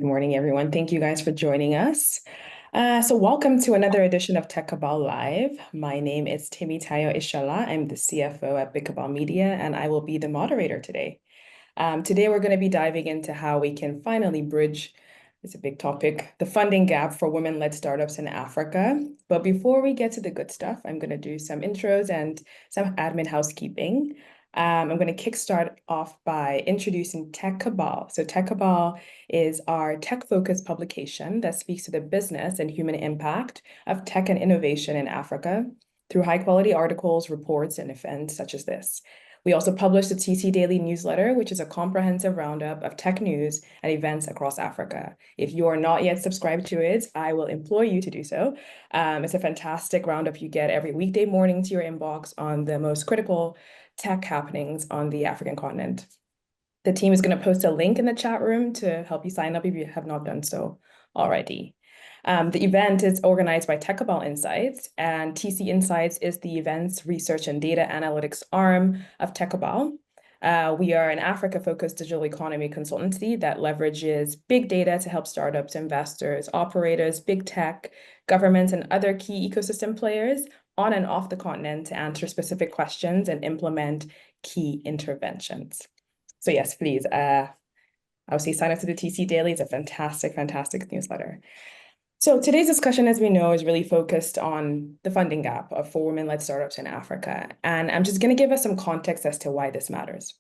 Good morning, everyone. Thank you guys for joining us. So welcome to another edition of TechCabal Live. My name is Tayo Ishala. I'm the CFO at TechCabal Media, and I will be the moderator today. Today, we're going to be diving into how we can finally bridge, it's a big topic, the funding gap for women-led startups in Africa. But before we get to the good stuff, I'm going to do some intros and some admin housekeeping. I'm going to kickstart off by introducing TechCabal. So TechCabal is our tech-focused publication that speaks to the business and human impact of tech and innovation in Africa through high-quality articles, reports, and events such as this. We also publish the TC Daily newsletter, which is a comprehensive roundup of tech news and events across Africa. If you are not yet subscribed to it, I will implore you to do so. It's a fantastic roundup you get every weekday morning to your inbox on the most critical tech happenings on the African continent. The team is going to post a link in the chat room to help you sign up if you have not done so already. The event is organized by TechCabal Insights, and TC Insights is the events, research, and data analytics arm of TechCabal. We are an Africa-focused digital economy consultancy that leverages big data to help startups, investors, operators, big tech, governments, and other key ecosystem players on and off the continent to answer specific questions and implement key interventions. So yes, please, obviously sign up to the TC Daily. It's a fantastic, fantastic newsletter. So today's discussion, as we know, is really focused on the funding gap for women-led startups in Africa. And I'm just going to give us some context as to why this matters.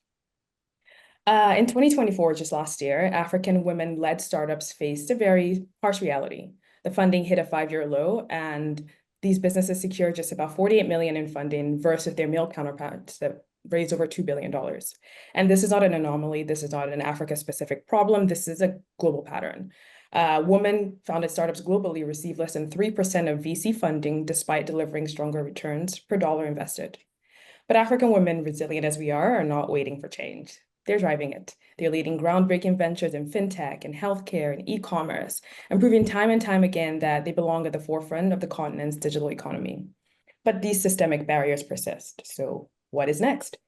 In 2024, just last year, African women-led startups faced a very harsh reality. The funding hit a 5-year low, and these businesses secured just about 48 million in funding versus their male counterparts that raised over $2 billion. And this is not an anomaly. This is not an Africa-specific problem. This is a global pattern. Women-founded startups globally receive less than 3% of VC funding despite delivering stronger returns per dollar invested. But African women, resilient as we are not waiting for change. They're driving it. They're leading groundbreaking ventures in fintech and healthcare and e-commerce, and proving time and time again that they belong at the forefront of the continent's digital economy. But these systemic barriers persist. So what is next?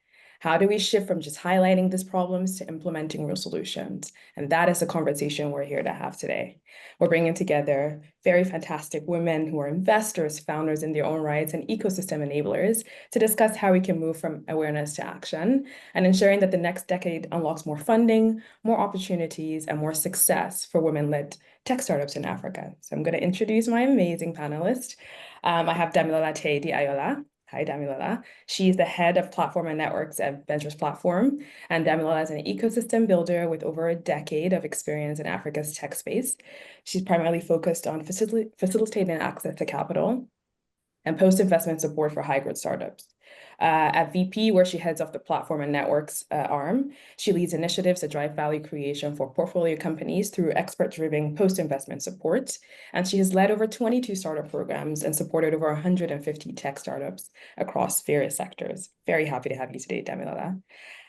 How do we shift from just highlighting these problems to implementing real solutions? And that is the conversation we're here to have today. We're bringing together very fantastic women who are investors, founders in their own rights, and ecosystem enablers to discuss how we can move from awareness to action and ensuring that the next decade unlocks more funding, more opportunities, and more success for women-led tech startups in Africa. So I'm going to introduce my amazing panelists. I have Damilola Teidi Ayola. Hi, Damilola. She's the head of platform and networks at Ventures Platform. And Damilola is an ecosystem builder with over a decade of experience in Africa's tech space. She's primarily focused on facilitating access to capital and post-investment support for high-growth startups. At VP, where she heads up the platform and networks arm, she leads initiatives that drive value creation for portfolio companies through expert-driven post-investment support. And she has led over 22 startup programs and supported over 150 tech startups across various sectors. Very happy to have you today, Damilola.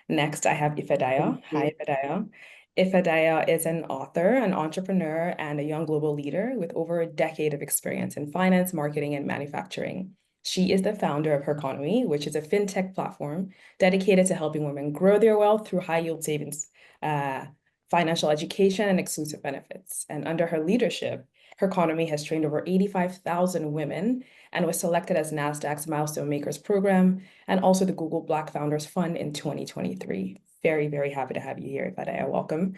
Next, I have Ifedayo. Hi, Ifedayo. Ifedayo is an author, an entrepreneur, and a young global leader with over a decade of experience in finance, marketing, and manufacturing. She is the founder of Her Economy, which is a fintech platform dedicated to helping women grow their wealth through high-yield savings, financial education, and exclusive benefits. And under her leadership, Her Economy has trained over 85,000 women and was selected as NASDAQ's Milestone Makers program and also the Google Black Founders Fund in 2023. Very, very happy to have you here, Ifedayo. Welcome.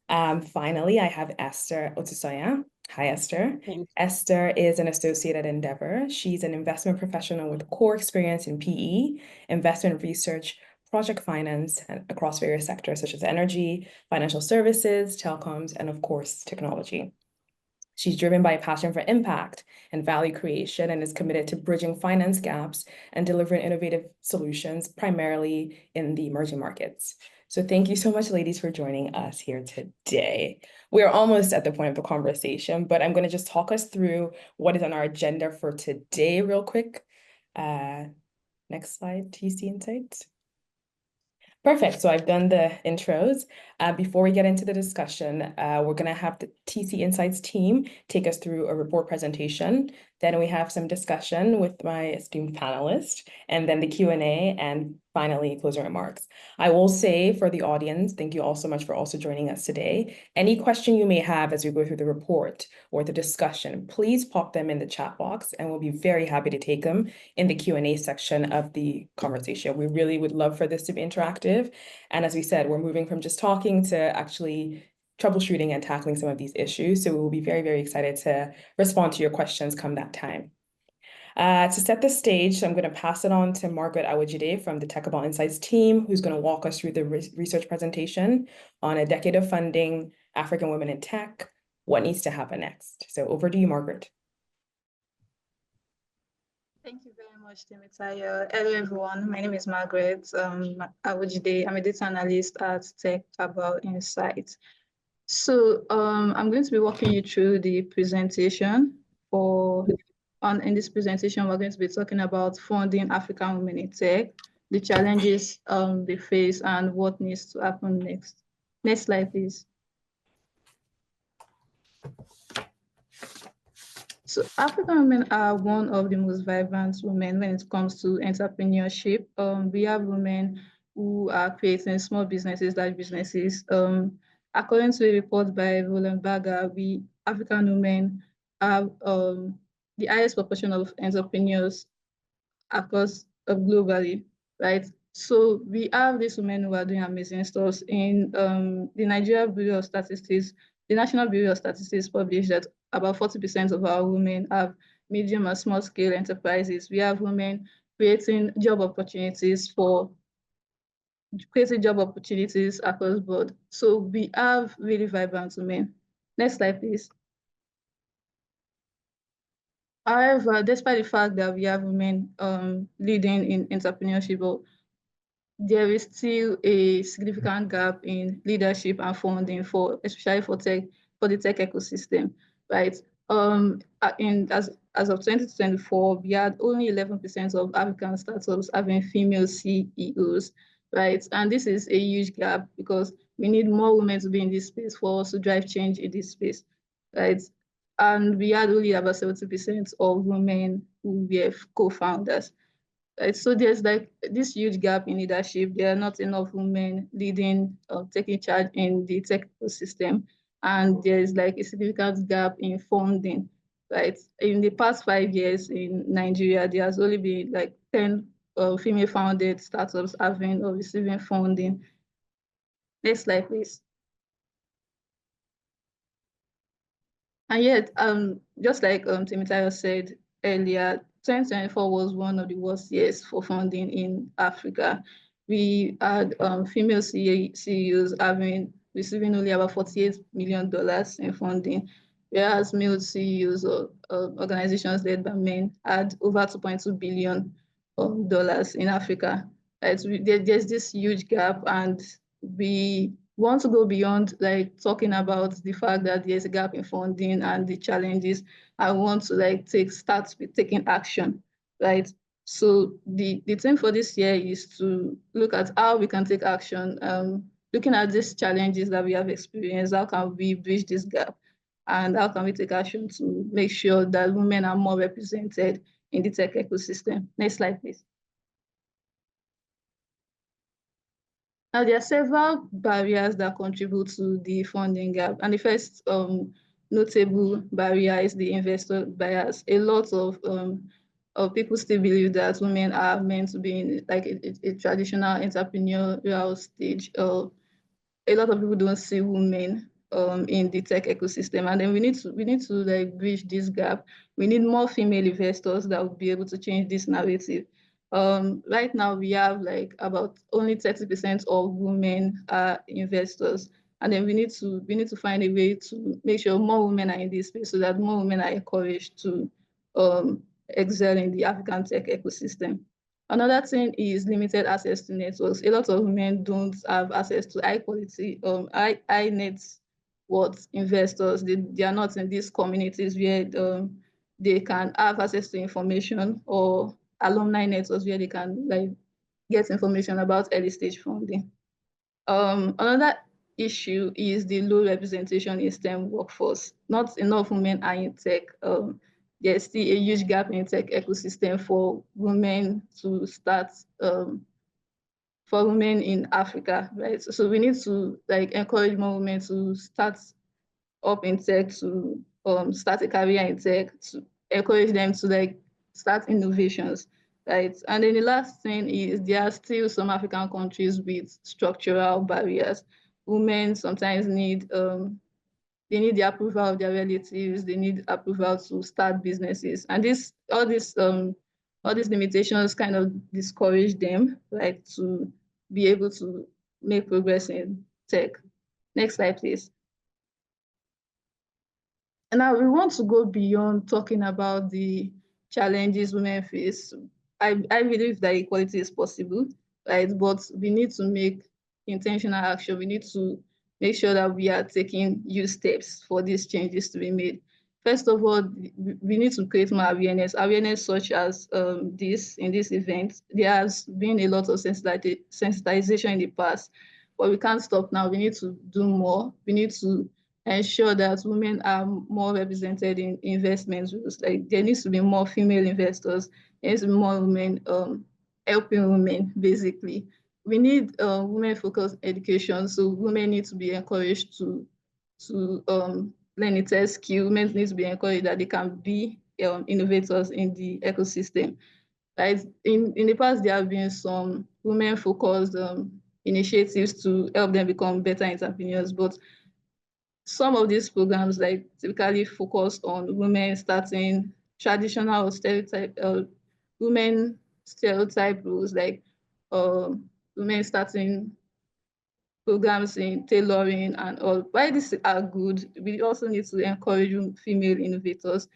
Finally, I have Esther Otusoya. Hi, Esther. Thanks. Esther is an associate at Endeavor. She's an investment professional with core experience in PE, investment research, project finance, and across various sectors such as energy, financial services, telecoms, and of course, technology. She's driven by a passion for impact and value creation and is committed to bridging finance gaps and delivering innovative solutions, primarily in the emerging markets. So thank you so much, ladies, for joining us here today. We're almost at the point of the conversation, but I'm going to just talk us through what is on our agenda for today real quick. Next slide, TC Insights. Perfect. So I've done the intros. Before we get into the discussion, we're going to have the TC Insights team take us through a report presentation. Then we have some discussion with my esteemed panelists, and then the Q&A, and finally closing remarks. I will say for the audience, thank you all so much for also joining us today. Any question you may have as we go through the report or the discussion, please pop them in the chat box, and we'll be very happy to take them in the Q&A section of the conversation. We really would love for this to be interactive. And as we said, we're moving from just talking to actually troubleshooting and tackling some of these issues. So we will be very, very excited to respond to your questions come that time. To set the stage, I'm going to pass it on to Margaret Awajide from the TechCabal Insights team, who's going to walk us through the research presentation on a decade of funding, African women in tech, what needs to happen next. So over to you, Margaret. Thank you very much, Temitayo. Hello, everyone. My name is Margaret Awajide. I'm a data analyst at TechCabal Insights. So I'm going to be walking you through the presentation. In this presentation, we're going to be talking about funding African women in tech, the challenges they face, and what needs to happen next. Next slide, please. So African women are one of the most vibrant women when it comes to entrepreneurship. We have women who are creating small businesses, large businesses. According to a report by Roland Berger, we African women have the highest proportion of entrepreneurs across globally, right? So we have these women who are doing amazing stuff. In the Nigeria Bureau of Statistics, the National Bureau of Statistics published that about 40% of our women have medium and small scale enterprises. We have women creating job opportunities across board. So we have really vibrant women. Next slide, please. However, despite the fact that we have women leading in entrepreneurship, there is still a significant gap in leadership and funding especially for the tech ecosystem, right? As of 2024, we had only 11% of African startups having female CEOs, right? And this is a huge gap because we need more women to be in this space for us to drive change in this space, right? And we had only about 70% of women who were co-founders. Right? So there's like this huge gap in leadership. There are not enough women leading, taking charge in the tech ecosystem. And there's like a significant gap in funding, right? In the past 5 years in Nigeria, there has only been like 10 female-founded startups having or receiving funding. Next slide, please. And yet, just like Temitayo said earlier, 2024 was one of the worst years for funding in Africa. We had female CEOs receiving only about $48 million in funding, whereas male CEOs of organizations led by men had over $2.2 billion in Africa. Right? There's this huge gap, and we want to go beyond like talking about the fact that there's a gap in funding and the challenges. I want to like start with taking action, right? So the theme for this year is to look at how we can take action, looking at these challenges that we have experienced, how can we bridge this gap, and how can we take action to make sure that women are more represented in the tech ecosystem. Next slide, please. Now, there are several barriers that contribute to the funding gap. And the first notable barrier is the investor bias. A lot of people still believe that women are meant to be in like a traditional entrepreneurial stage. A lot of people don't see women in the tech ecosystem, and then we need to like bridge this gap. We need more female investors that will be able to change this narrative. Right now, we have like about only 30% of women are investors, and then we need to find a way to make sure more women are in this space so that more women are encouraged to excel in the African tech ecosystem. Another thing is limited access to networks. A lot of women don't have access to high quality, high net worth investors. They are not in these communities where they can have access to information, or alumni networks where they can like get information about early stage funding. Another issue is the low representation in STEM workforce. Not enough women are in tech. There's still a huge gap in tech ecosystem for women to start, for women in Africa, right? So we need to like encourage more women to start up in tech, to start a career in tech, to encourage them to like start innovations, right? And then the last thing is there are still some African countries with structural barriers. Women sometimes need they need the approval of their relatives, they need approval to start businesses. And this all these limitations kind of discourage them, right, to be able to make progress in tech. Next slide, please. And now we want to go beyond talking about the challenges women face. I believe that equality is possible, right? But we need to make intentional action. We need to make sure that we are taking huge steps for these changes to be made. First of all, we need to create more awareness such as this in this event. There has been a lot of sensitization in the past, but we can't stop now. We need to do more. We need to ensure that women are more represented in investment rules. Like there needs to be more female investors. There needs to be more women helping women, basically. We need women-focused education. So women need to be encouraged to learn a tech skill. Women need to be encouraged that they can be innovators in the ecosystem. Right? In the past, there have been some women-focused initiatives to help them become better entrepreneurs, but some of these programs like typically focus on women starting traditional stereotype women stereotype rules like uh, women starting programs in tailoring and all. While these are good, we also need to encourage female innovators.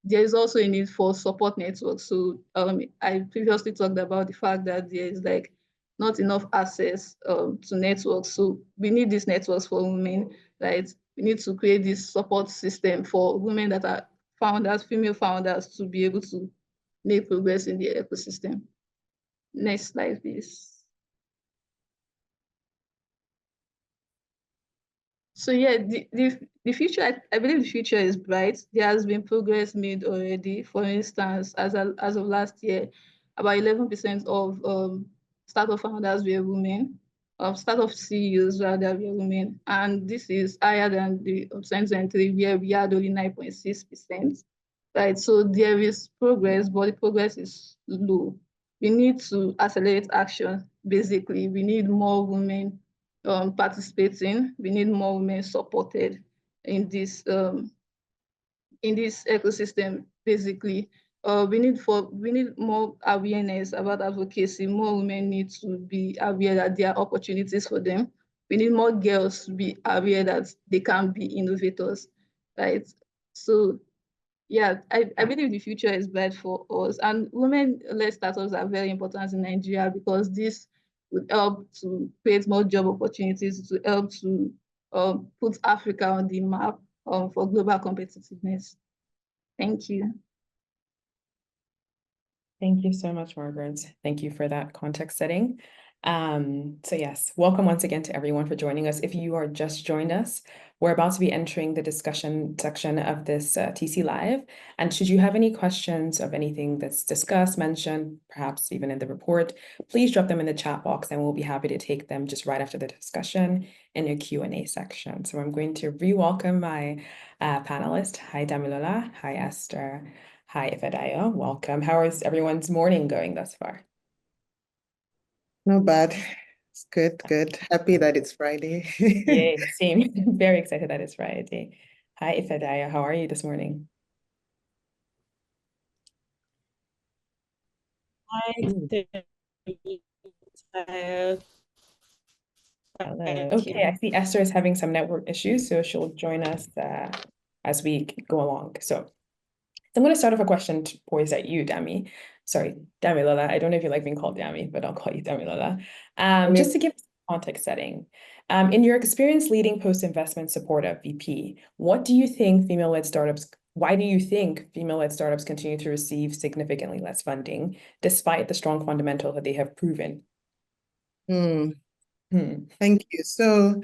There is also a need for support networks. So I previously talked about the fact that there is like not enough access to networks. So we need these networks for women, right? We need to create this support system for women that are founders, female founders, to be able to make progress in the ecosystem. Next slide, please. So yeah, the future, I believe the future is bright. There has been progress made already. For instance, as of last year, about 11% of startup founders were women, of startup CEOs rather were women. And this is higher than the 2023, where we had only 9.6%. Right. So there is progress, but the progress is low. We need to accelerate action. Basically, we need more women participating. We need more women supported in this ecosystem. Basically, we need more awareness about advocacy. More women need to be aware that there are opportunities for them. We need more girls to be aware that they can be innovators, right? So yeah, I believe the future is bright for us. And women-led startups are very important in Nigeria because this would help to create more job opportunities, to help to put Africa on the map for global competitiveness. Thank you. Thank you so much, Margaret. Thank you for that context setting. So yes, welcome once again to everyone for joining us. If you are just joined us, we're about to be entering the discussion section of this TC Live. And should you have any questions of anything that's discussed, mentioned, perhaps even in the report, please drop them in the chat box and we'll be happy to take them just right after the discussion in your Q&A section. So I'm going to re-welcome my panelists. Hi, Damilola. Hi, Esther. Hi, Ifedayo. Welcome. How is everyone's morning going thus far? Not bad. It's good, good. Happy that it's Friday. Yay, same. Very excited that it's Friday. Hi, Ifedayo. How are you this morning? Hi, Ooh, Tired. hello. Thank Okay, you. I see Esther is having some network issues, so she'll join us as we go along. So I'm going to start off a question poised at you, Dami. Sorry, Damilola. I don't know if you like being called Dami, but I'll call you Damilola. I Just mean, to give context setting, in your experience leading post-investment support at VP, what do you think female-led startups, why do you think female-led startups continue to receive significantly less funding despite the strong fundamentals that they have proven? hmm, Hmm. thank you. So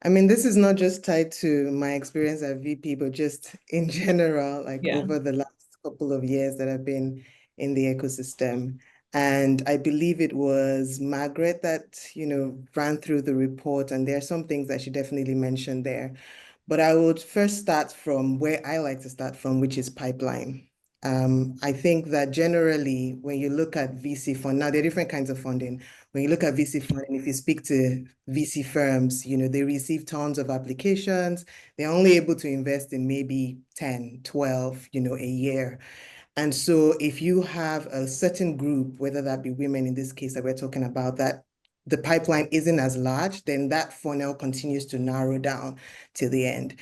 I mean, this is not just tied to my experience at VP, but just in general, like Yeah. over the last couple of years that I've been in the ecosystem. And I believe it was Margaret that, ran through the report, and there are some things that she definitely mentioned there. But I would first start from where I like to start from, which is pipeline. I think that generally, when you look at VC fund, now there are different kinds of funding. When you look at VC funding, if you speak to VC firms, they receive tons of applications. They're only able to invest in maybe 10, 12, a year. And so if you have a certain group, whether that be women in this case that we're talking about, that the pipeline isn't as large, then that funnel continues to narrow down to the end.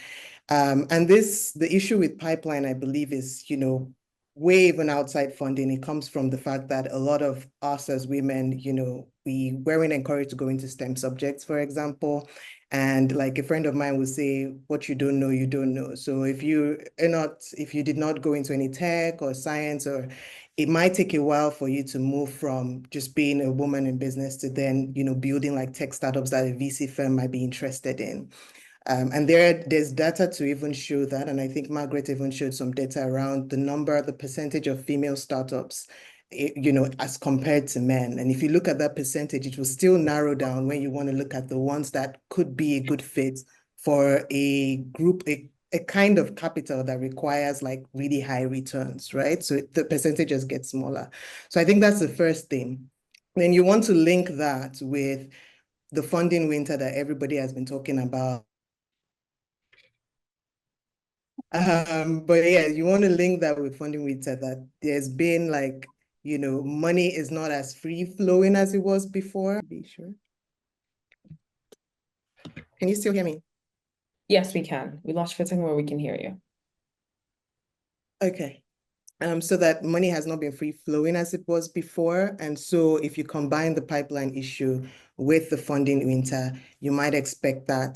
And the issue with pipeline, I believe, is, way even outside funding. It comes from the fact that a lot of us as women, we weren't encouraged to go into STEM subjects, for example. And like a friend of mine would say, what you don't know, you don't know. So if you did not go into any tech or science, or it might take a while for you to move from just being a woman in business to then, building like tech startups that a VC firm might be interested in. And there's data to even show that. And I think Margaret even showed some data around the percentage of female startups, as compared to men. And if you look at that percentage, it will still narrow down when you want to look at the ones that could be a good fit for a group, a kind of capital that requires like really high returns, right? So the percentages get smaller. So I think that's the first thing. Then you want to link that with the funding winter that everybody has been talking about. But yeah, you want to link that with funding winter, that there's been like, money is not as free flowing as it was before. Be sure. Can you still hear me? Yes, we can. We lost you for a second where we can hear you. Okay. So that money has not been free flowing as it was before. And so if you combine the pipeline issue with the funding winter, you might expect that,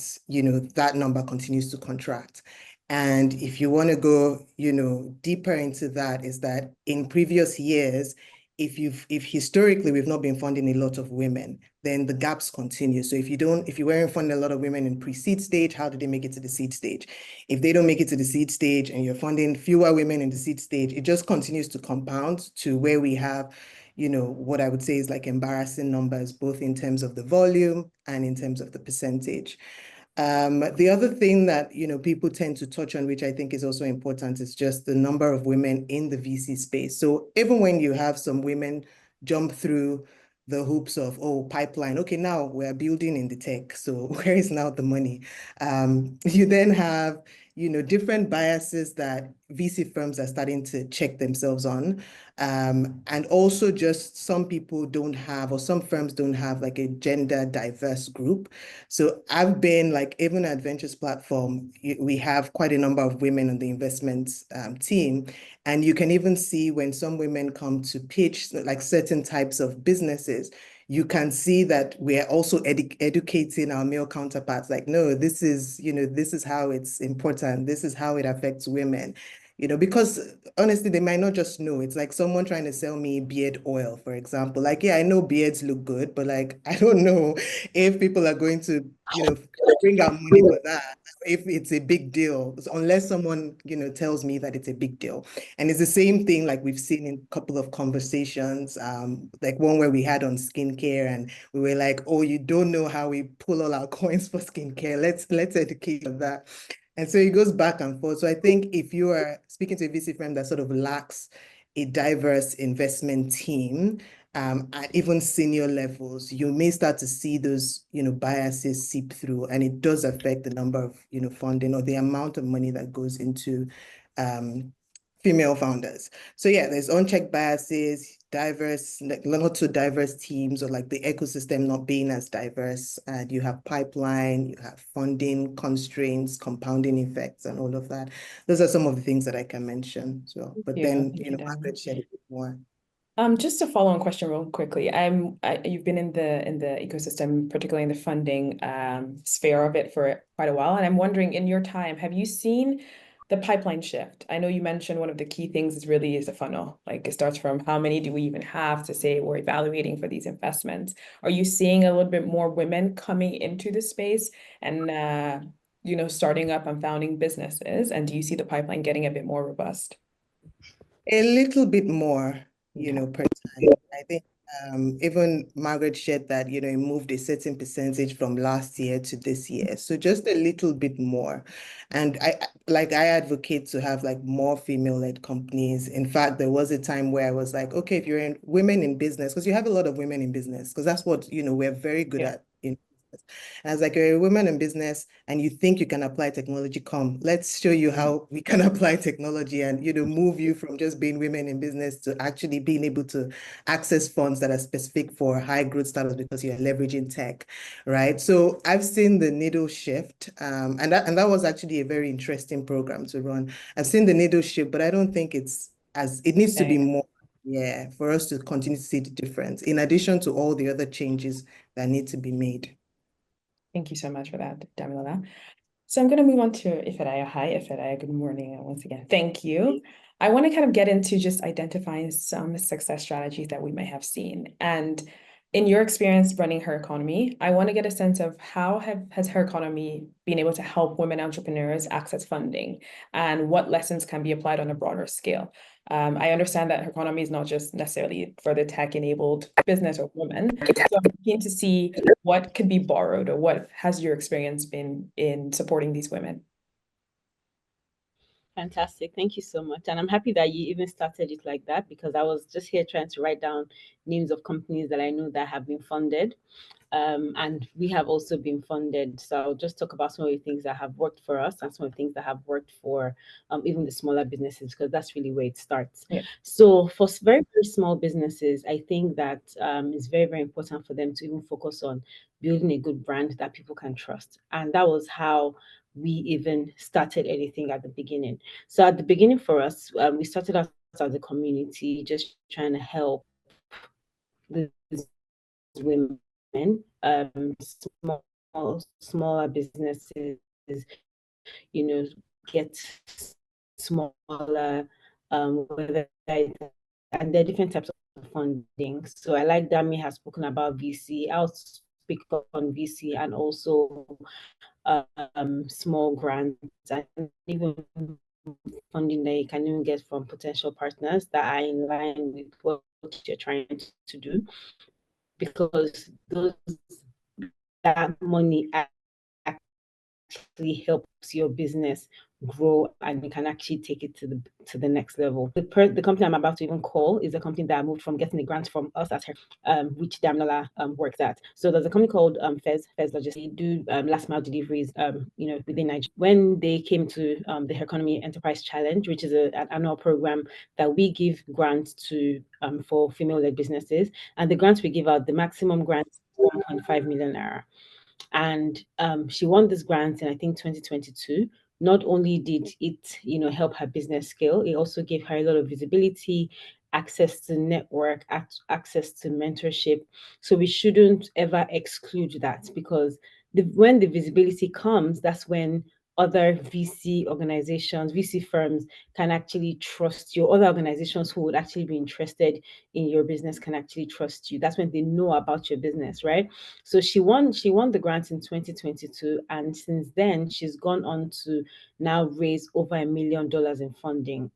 that number continues to contract. And if you want to go, deeper into that, is that in previous years, if historically we've not been funding a lot of women, then the gaps continue. So if you weren't funding a lot of women in pre-seed stage, how did they make it to the seed stage? If they don't make it to the seed stage and you're funding fewer women in the seed stage, it just continues to compound to where we have, what I would say is like embarrassing numbers, both in terms of the volume and in terms of the percentage. The other thing that, people tend to touch on, which I think is also important, is just the number of women in the VC space. So even when you have some women jump through the hoops of, oh, pipeline, okay, now we're building in the tech, so where is now the money? You then have, different biases that VC firms are starting to check themselves on. And also just some people don't have, or some firms don't have like a gender diverse group. So I've been like, even at Ventures platform, we have quite a number of women on the investment team. And you can even see when some women come to pitch like certain types of businesses, you can see that we're also educating our male counterparts. Like, no, this is, this is how it's important. This is how it affects women. Because honestly, they might not just know. It's like someone trying to sell me beard oil, for example. Like, yeah, I know beards look good, but like, I don't know if people are going to, bring out money for that, if it's a big deal, unless someone, tells me that it's a big deal. And it's the same thing like we've seen in a couple of conversations, like one where we had on skincare, and we were like, oh, you don't know how we pull all our coins for skincare. Let's educate on that. And so it goes back and forth. So I think if you are speaking to a VC firm that sort of lacks a diverse investment team, at even senior levels, you may start to see those, biases seep through, and it does affect the number of, funding or the amount of money that goes into female founders. So yeah, there's unchecked biases, diverse, like not so diverse teams, or like the ecosystem not being as diverse. And you have pipeline, you have funding constraints, compounding effects, and all of that. Those are some of the things that I can mention. So, but Yeah, then, thank you, Dan. Margaret shared a bit more. Just a follow-on question real quickly. You've been in the ecosystem, particularly in the funding sphere of it for quite a while, and I'm wondering, in your time, have you seen the pipeline shift. I know you mentioned one of the key things is a funnel. Like it starts from how many do we even have to say we're evaluating for these investments. Are you seeing a little bit more women coming into the space and starting up and founding businesses? And do you see the pipeline getting a bit more robust? A little bit more, Okay. per time. I think even Margaret shared that, it moved a certain percentage from last year to this year. So just a little bit more. And I advocate to have like more female-led companies. In fact, there was a time where I was like, okay, if you're in women in business, because you have a lot of women in business, because that's what, we're very good at in business. And I was like, you're a woman in business and you think you can apply technology, come, let's show you how we can apply technology and, move you from just being women in business to actually being able to access funds that are specific for high growth startups because you're leveraging tech, right? So I've seen the needle shift, and that was actually a very interesting program to run. I've seen the needle shift, but I don't think it needs to be more, yeah, for us to continue to see the difference, in addition to all the other changes that need to be made. Thank you so much for that, Damilola. So I'm going to move on to Ifedaya. Hi, Ifedaya. Good morning. And once again, thank you. I want to kind of get into just identifying some success strategies that we may have seen. And in your experience running Her Economy, I want to get a sense of how has Her Economy been able to help women entrepreneurs access funding and what lessons can be applied on a broader scale. I understand that Her Economy is not just necessarily for the tech-enabled business or women. So I'm keen to see what could be borrowed or what has your experience been in supporting these women? Fantastic. Thank you so much. And I'm happy that you even started it like that because I was just here trying to write down names of companies that I know that have been funded. And we have also been funded. So I'll just talk about some of the things that have worked for us and some of the things that have worked for even the smaller businesses, because that's really where it starts. Yeah. So for very, very small businesses, I think that it's very, very important for them to even focus on building a good brand that people can trust. And that was how we even started anything at the beginning. So at the beginning for us, we started out as a community, just trying to help these women, smaller businesses, get smaller, whether and there are different types of funding. So I like Dami has spoken about VC. I'll speak on VC and also small grants and even funding that you can even get from potential partners that are in line with what you're trying to do, because that money actually helps your business grow and you can actually take it to the next level. The company I'm about to even call is a company that moved from getting a grant from us at Her, which Damilola works at. So there's a company called Fez Logistics. They do last mile deliveries within Nigeria. When they came to the Her Economy Enterprise Challenge, which is an annual program that we give grants to for female-led businesses, and the grants we give out, the maximum grant is 1.5 million naira. And she won this grant in I think 2022. Not only did it help her business scale, it also gave her a lot of visibility, access to network, access to mentorship. So we shouldn't ever exclude that, because when the visibility comes, that's when other VC organizations, VC firms can actually trust you. Other organizations who would actually be interested in your business can actually trust you. That's when they know about your business, right? So she won the grant in 2022, and since then she's gone on to now raise over $1 million in funding.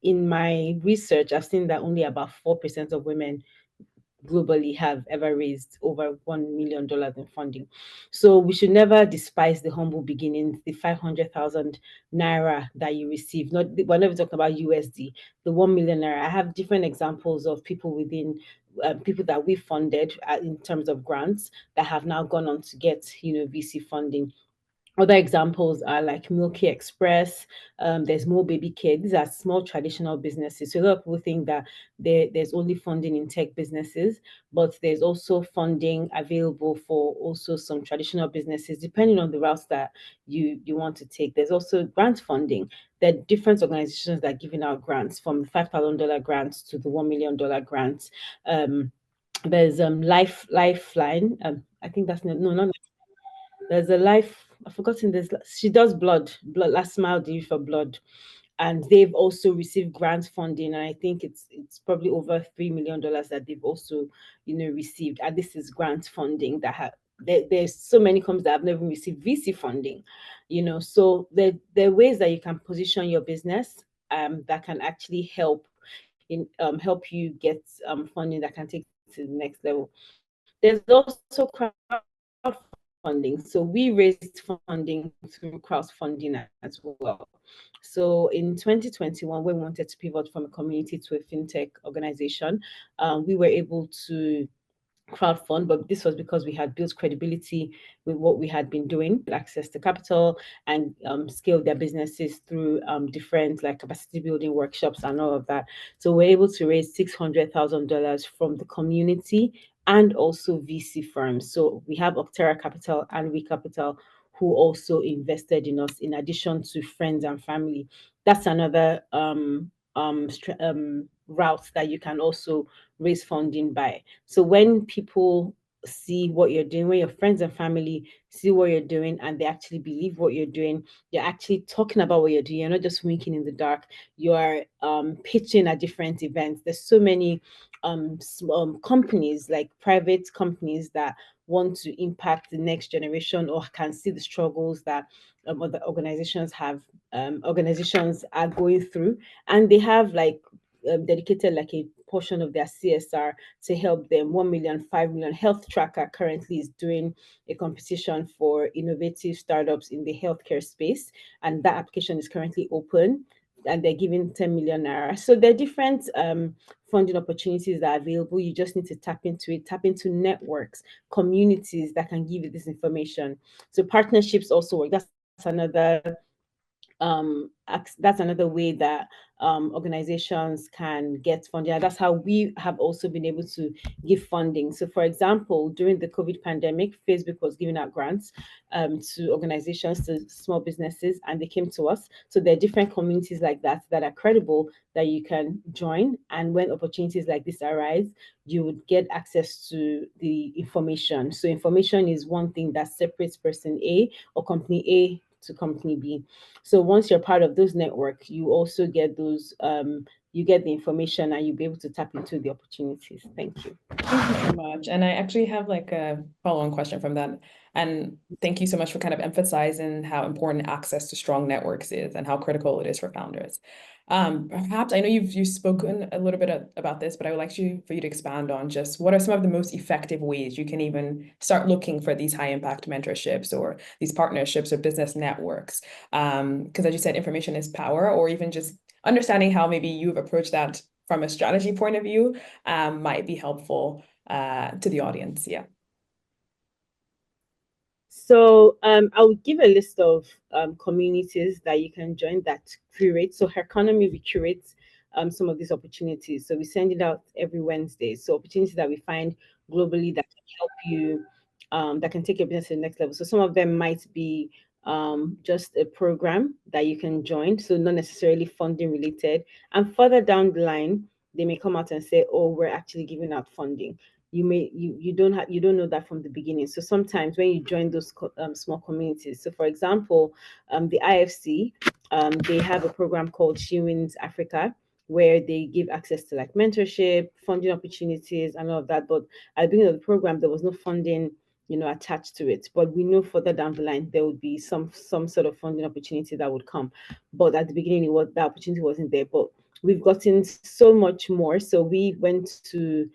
In my research, I've seen that only about 4% of women globally have ever raised over $1 million in funding. So we should never despise the humble beginnings, the 500,000 naira that you receive. We're never talking about USD, the 1 million naira. I have different examples of people within people that we funded in terms of grants that have now gone on to get VC funding. Other examples are like Milky Express, there's More Baby Care. These are small traditional businesses. So a lot of people think that there's only funding in tech businesses, but there's also funding available for also some traditional businesses, depending on the routes that you want to take. There's also grant funding. There are different organizations that are giving out grants, from the $5,000 grants to the $1 million grants. There's Lifeline. I think that's not. There's a I've forgotten this. She does blood, last mile delivery for blood, and they've also received grant funding, and I think it's probably over $3 million that they've also received. And this is grant funding that there's so many companies that have never received VC funding, so there are ways that you can position your business that can actually help you get funding that can take to the next level. There's also crowdfunding. So we raised funding through crowdfunding as well. So in 2021, when we wanted to pivot from a community to a fintech organization, we were able to crowdfund, but this was because we had built credibility with what we had been doing, access to capital, and scale their businesses through different like capacity building workshops and all of that. So we're able to raise $600,000 from the community and also VC firms. So we have Octera Capital and We Capital who also invested in us in addition to friends and family. That's another route that you can also raise funding by. So when people see what you're doing, when your friends and family see what you're doing and they actually believe what you're doing, you're actually talking about what you're doing. You're not just winking in the dark. You are pitching at different events. There's so many companies, like private companies, that want to impact the next generation or can see the struggles that other organizations are going through, and they have like dedicated like a portion of their CSR to help them. 1 million, 5 million. Health Tracker currently is doing a competition for innovative startups in the healthcare space, and that application is currently open, and they're giving 10 million naira. So there are different funding opportunities that are available. You just need to tap into it, tap into networks, communities that can give you this information. So partnerships also work. That's another way that organizations can get funding. And that's how we have also been able to give funding. So, for example, during the COVID pandemic, Facebook was giving out grants to organizations, to small businesses, and they came to us. So there are different communities like that that are credible that you can join. And when opportunities like this arise, you would get access to the information. So information is one thing that separates person A or company A to company B. So once you're part of those networks, you also get those you get the information and you'll be able to tap into the opportunities. Thank you. Thank you so much. And I actually have like a follow-on question from that. And thank you so much for kind of emphasizing how important access to strong networks is and how critical it is for founders. Perhaps I know you've spoken a little bit about this, but I would like for you to expand on just what are some of the most effective ways you can even start looking for these high impact mentorships or these partnerships or business networks. Because as you said, information is power, or even just understanding how maybe you've approached that from a strategy point of view might be helpful to the audience. Yeah. So I will give a list of communities that you can join that curate. So Her Economy, we curate some of these opportunities. So we send it out every Wednesday. So opportunities that we find globally that can help you, that can take your business to the next level. So some of them might be just a program that you can join. So not necessarily funding related. And further down the line, they may come out and say, oh, we're actually giving out funding. You don't know that from the beginning. So sometimes when you join those small communities, so for example, the IFC, they have a program called She Wins Africa, where they give access to like mentorship, funding opportunities, and all of that. But at the beginning of the program, there was no funding, attached to it. But we know further down the line there would be some sort of funding opportunity that would come. But at the beginning, the opportunity wasn't there. But we've gotten so much more. So we went to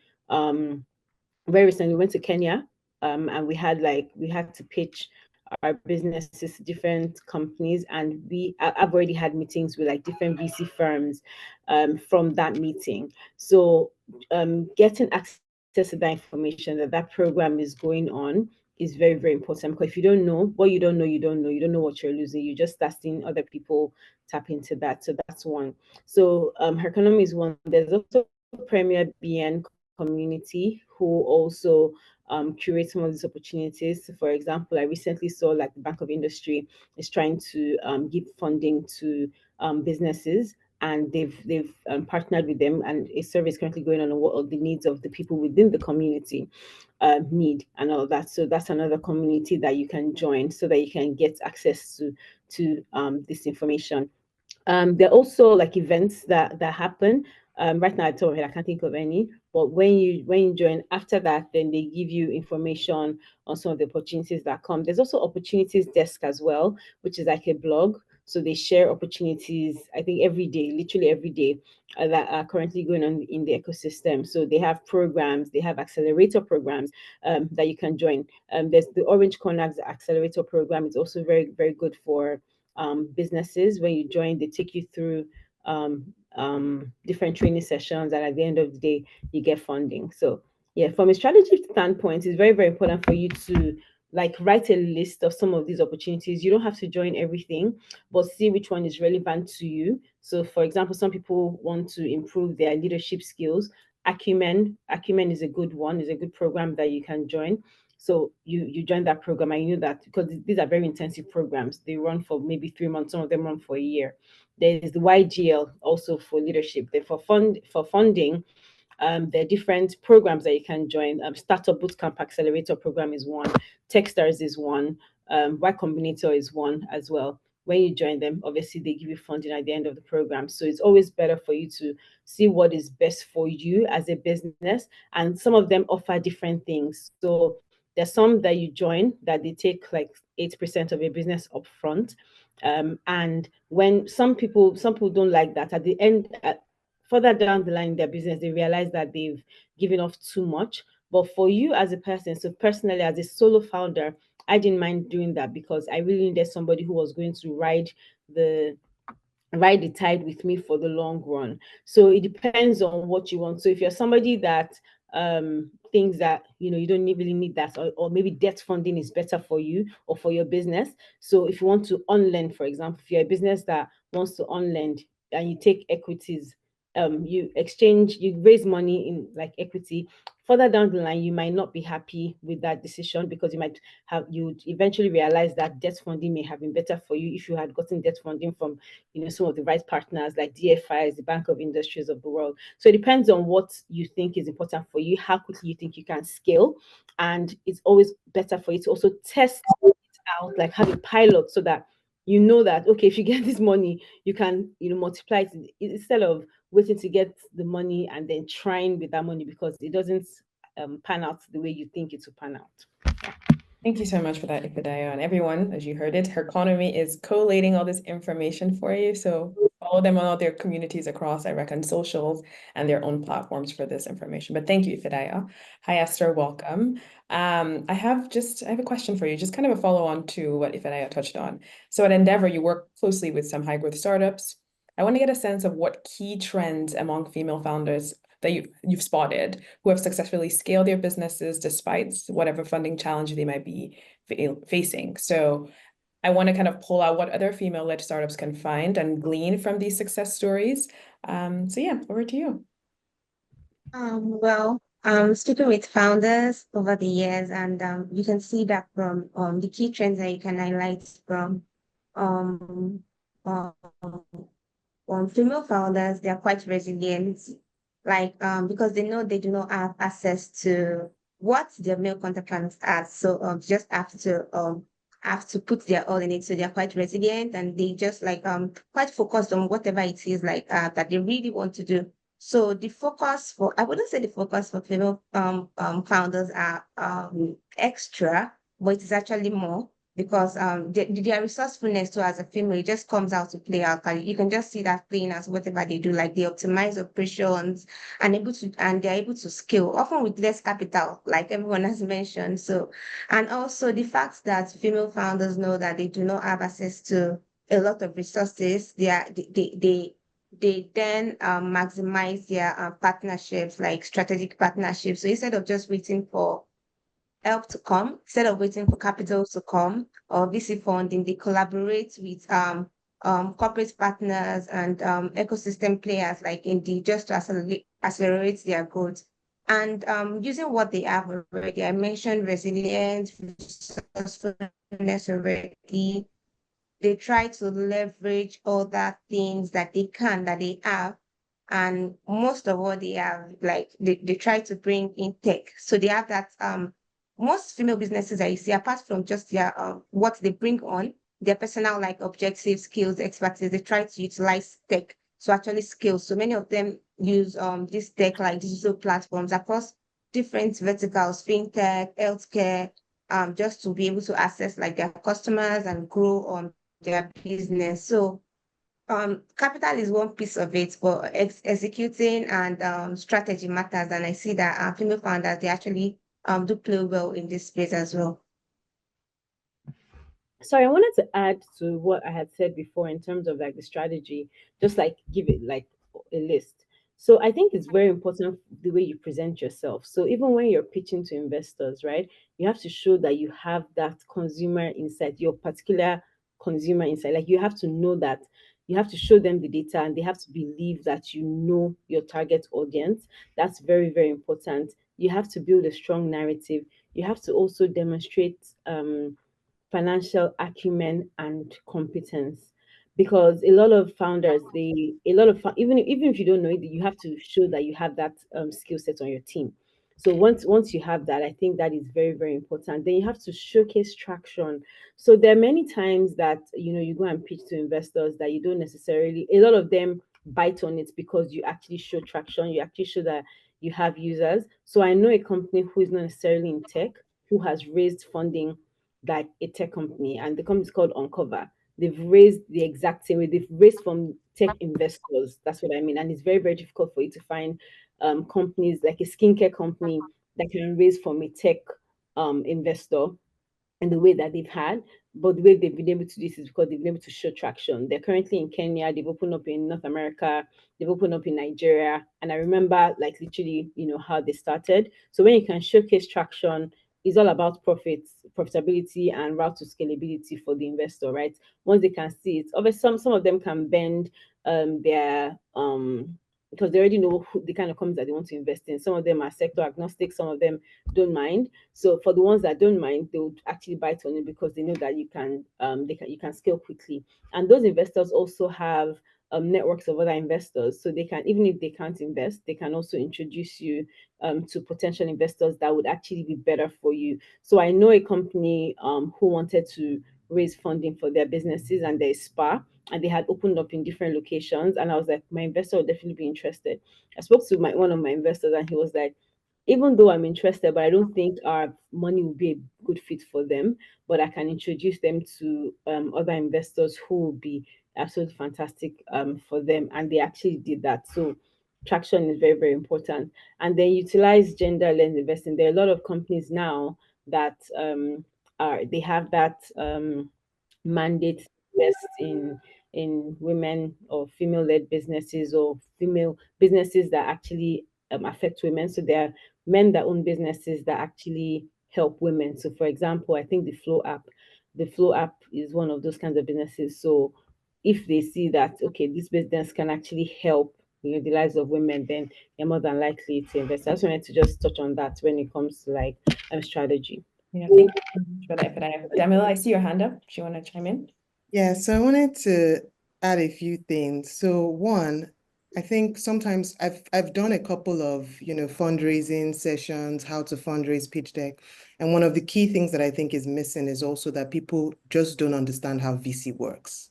very recently we went to Kenya, and we had to pitch our businesses to different companies, and I've already had meetings with like different VC firms from that meeting. So getting access to that information that program is going on is very, very important, because if you don't know what you don't know, you don't know what you're losing. You just start seeing other people tap into that. So that's one. So Her Economy is one. There's also Premier BN community who also curate some of these opportunities. So for example, I recently saw like the Bank of Industry is trying to give funding to businesses and they've partnered with them, and a survey is currently going on what are the needs of the people within the community need and all that. So that's another community that you can join so that you can get access to this information. There are also like events that happen. Right now, I can't think of any. But when you join after that, then they give you information on some of the opportunities that come. There's also opportunities desk as well, which is like a blog. So they share opportunities, I think every day, literally every day, that are currently going on in the ecosystem. So they have programs, they have accelerator programs that you can join. There's the Orange Connects Accelerator program. It's also very, very good for businesses. When you join, they take you through different training sessions, and at the end of the day, you get funding. So yeah, from a strategy standpoint, it's very, very important for you to like write a list of some of these opportunities. You don't have to join everything, but see which one is relevant to you. So for example, some people want to improve their leadership skills. Acumen is a good one, is a good program that you can join. So you join that program, and you know that because these are very intensive programs. They run for maybe 3 months, some of them run for a year. There is the YGL also for leadership. Then for funding, there are different programs that you can join. Startup Bootcamp Accelerator program is one. Techstars is one. Y Combinator is one as well. When you join them, obviously they give you funding at the end of the program. So it's always better for you to see what is best for you as a business. And some of them offer different things. So there's some that you join that they take like 8% of your business upfront. And when some people don't like that, at the end, further down the line in their business, they realize that they've given off too much. But for you as a person, so personally as a solo founder, I didn't mind doing that because I really needed somebody who was going to the ride the tide with me for the long run. So it depends on what you want. So if you're somebody that thinks that you don't really need that, or maybe debt funding is better for you or for your business. So if you want to unlend, for example, if you're a business that wants to unlend and you take equities, you raise money in like equity. Further down the line, you might not be happy with that decision because you eventually realize that debt funding may have been better for you if you had gotten debt funding from some of the right partners like DFIs, the Bank of Industries of the world. So it depends on what you think is important for you, how quickly you think you can scale. And it's always better for you to also test it out, like have a pilot so that you know that, okay, if you get this money, you can, multiply it instead of waiting to get the money and then trying with that money because it doesn't pan out the way you think it will pan out. Thank you so much for that, Ifedaya. And everyone, as you heard it, her economy is collating all this information for you. So follow them on all their communities across, I reckon, socials and their own platforms for this information. But thank you, Ifedaya. Hi, Esther, welcome. I have a question for you, just kind of a follow-on to what Ifedaya touched on. So at Endeavor, you work closely with some high-growth startups. I want to get a sense of what key trends among female founders that you've spotted who have successfully scaled their businesses despite whatever funding challenge they might be facing. So I want to kind of pull out what other female-led startups can find and glean from these success stories. So yeah, over to you. Speaking with founders over the years, and you can see that from the key trends that you can highlight from um, um, female founders, they are quite resilient, like because they know they do not have access to what their male counterparts have. So just have to put their all in it. So they are quite resilient and they just like quite focused on whatever it is like that they really want to do. So the focus for I wouldn't say the focus for female founders are extra, but it is actually more because their resourcefulness too as a female it just comes out to play out. And you can just see that playing as whatever they do, like they optimize operations and they're able to scale, often with less capital, like everyone has mentioned. So, and also the fact that female founders know that they do not have access to a lot of resources, they then maximize their partnerships, like strategic partnerships. So instead of just waiting for help to come, instead of waiting for capital to come or VC funding, they collaborate with corporate partners and ecosystem players like Indeed just to accelerate their growth. And using what they have already, I mentioned resilience, resourcefulness already, they try to leverage other things that they can, that they have. And most of all they have, like they try to bring in tech. So they have that most female businesses that you see, apart from just their what they bring on, their personal like objectives, skills, expertise, they try to utilize tech to actually scale. So many of them use this tech like digital platforms across different verticals, fintech, healthcare, just to be able to access like their customers and grow on their business. So capital is one piece of it, but executing and strategy matters. And I see that female founders, they actually do play well in this space as well. Sorry, I wanted to add to what I had said before in terms of like the strategy, just like give it like a list. So I think it's very important the way you present yourself. So even when you're pitching to investors, right, you have to show that you have that consumer insight, your particular consumer insight. Like you have to know that you have to show them the data and they have to believe that you know your target audience. That's very, very important. You have to build a strong narrative. You have to also demonstrate financial acumen and competence, because a lot of founders, they a lot of even if you don't know it, you have to show that you have that skill set on your team. So once you have that, I think that is very, very important. Then you have to showcase traction. So there are many times that you go and pitch to investors that you don't necessarily, a lot of them bite on it because you actually show traction, you actually show that you have users. So I know a company who is not necessarily in tech, who has raised funding like a tech company, and the company is called Uncover. They've raised the exact same way. They've raised from tech investors. That's what I mean. And it's very, very difficult for you to find companies like a skincare company that can raise from a tech investor and the way that they've had. But the way they've been able to do this is because they've been able to show traction. They're currently in Kenya, they've opened up in North America, they've opened up in Nigeria. And I remember like literally, how they started. So when you can showcase traction, it's all about profitability, and route to scalability for the investor, right? Once they can see it, obviously some of them can bend their because they already know the kind of companies that they want to invest in. Some of them are sector agnostic, some of them don't mind. So for the ones that don't mind, they would actually bite on it because they know that you can scale quickly. And those investors also have networks of other investors, so they can, even if they can't invest, they can also introduce you to potential investors that would actually be better for you. So I know a company who wanted to raise funding for their businesses, and their spa, and they had opened up in different locations. And I was like, my investor would definitely be interested. I spoke to one of my investors, and he was like, even though I'm interested, but I don't think our money will be a good fit for them. But I can introduce them to other investors who will be absolutely fantastic for them. And they actually did that. So traction is very, very important. And then utilize gender lens investing. There are a lot of companies now that they have that mandate to invest in women or female-led businesses, or female businesses that actually affect women. So there are men that own businesses that actually help women. So for example, I think the Flow app is one of those kinds of businesses. So if they see that, okay, this business can actually help the lives of women, then you're more than likely to invest. I just wanted to just touch on that when it comes to like strategy. Yeah, thank you for that. Damila, I see your hand up. Do you want to chime in? Yeah, so I wanted to add a few things. So one, I think sometimes I've done a couple of, fundraising sessions, how to fundraise pitch deck. And one of the key things that I think is missing is also that people just don't understand how VC works.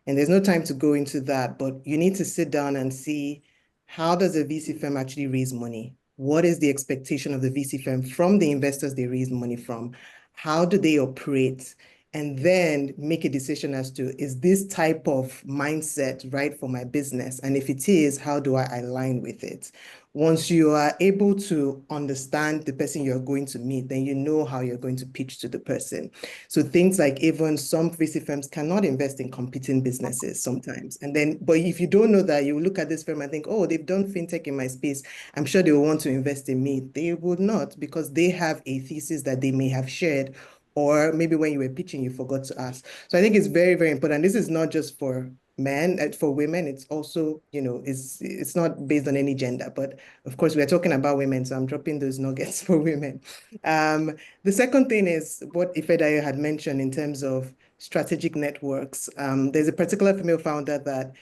And there's no time to go into that, but you need to sit down and see, how does a VC firm actually raise money? What is the expectation of the VC firm from the investors they raise money from? How do they operate? And then make a decision as to, is this type of mindset right for my business? And if it is, how do I align with it? Once you are able to understand the person you're going to meet, then you know how you're going to pitch to the person. So things like, even some VC firms cannot invest in competing businesses sometimes. And then, but if you don't know that, you look at this firm and think, oh, they've done fintech in my space, I'm sure they will want to invest in me. They would not, because they have a thesis that they may have shared, or maybe when you were pitching, you forgot to ask. So I think it's very, very important. This is not just for men, for women. It's also, it's not based on any gender, but of course we're talking about women, so I'm dropping those nuggets for women. The second thing is what Ifedayo had mentioned in terms of strategic networks. There's a particular female founder that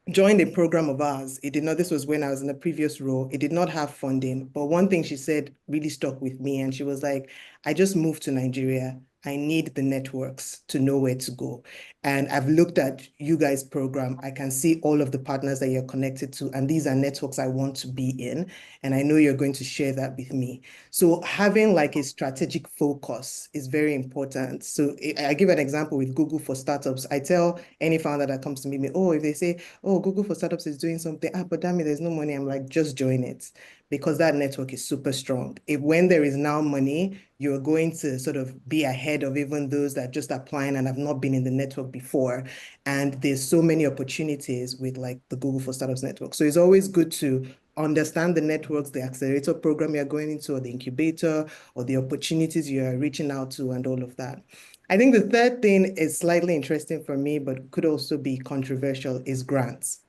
joined a program of ours. It did not, this was when I was in a previous role. It did not have funding, but one thing she said really stuck with me. And she was like, I just moved to Nigeria. I need the networks to know where to go. And I've looked at you guys' program. I can see all of the partners that you're connected to, and these are networks I want to be in. And I know you're going to share that with me. So having like a strategic focus is very important. So I give an example with Google for Startups. I tell any founder that comes to meet me, oh, if they say, oh, Google for Startups is doing something, but damn it, there's no money. I'm like, just join it, because that network is super strong. If when there is now money, you're going to sort of be ahead of even those that just applying and have not been in the network before. And there's so many opportunities with like the Google for Startups network. So it's always good to understand the networks, the accelerator program you're going into, or the incubator, or the opportunities you're reaching out to, and all of that. I think the third thing is slightly interesting for me, but could also be controversial, is grants.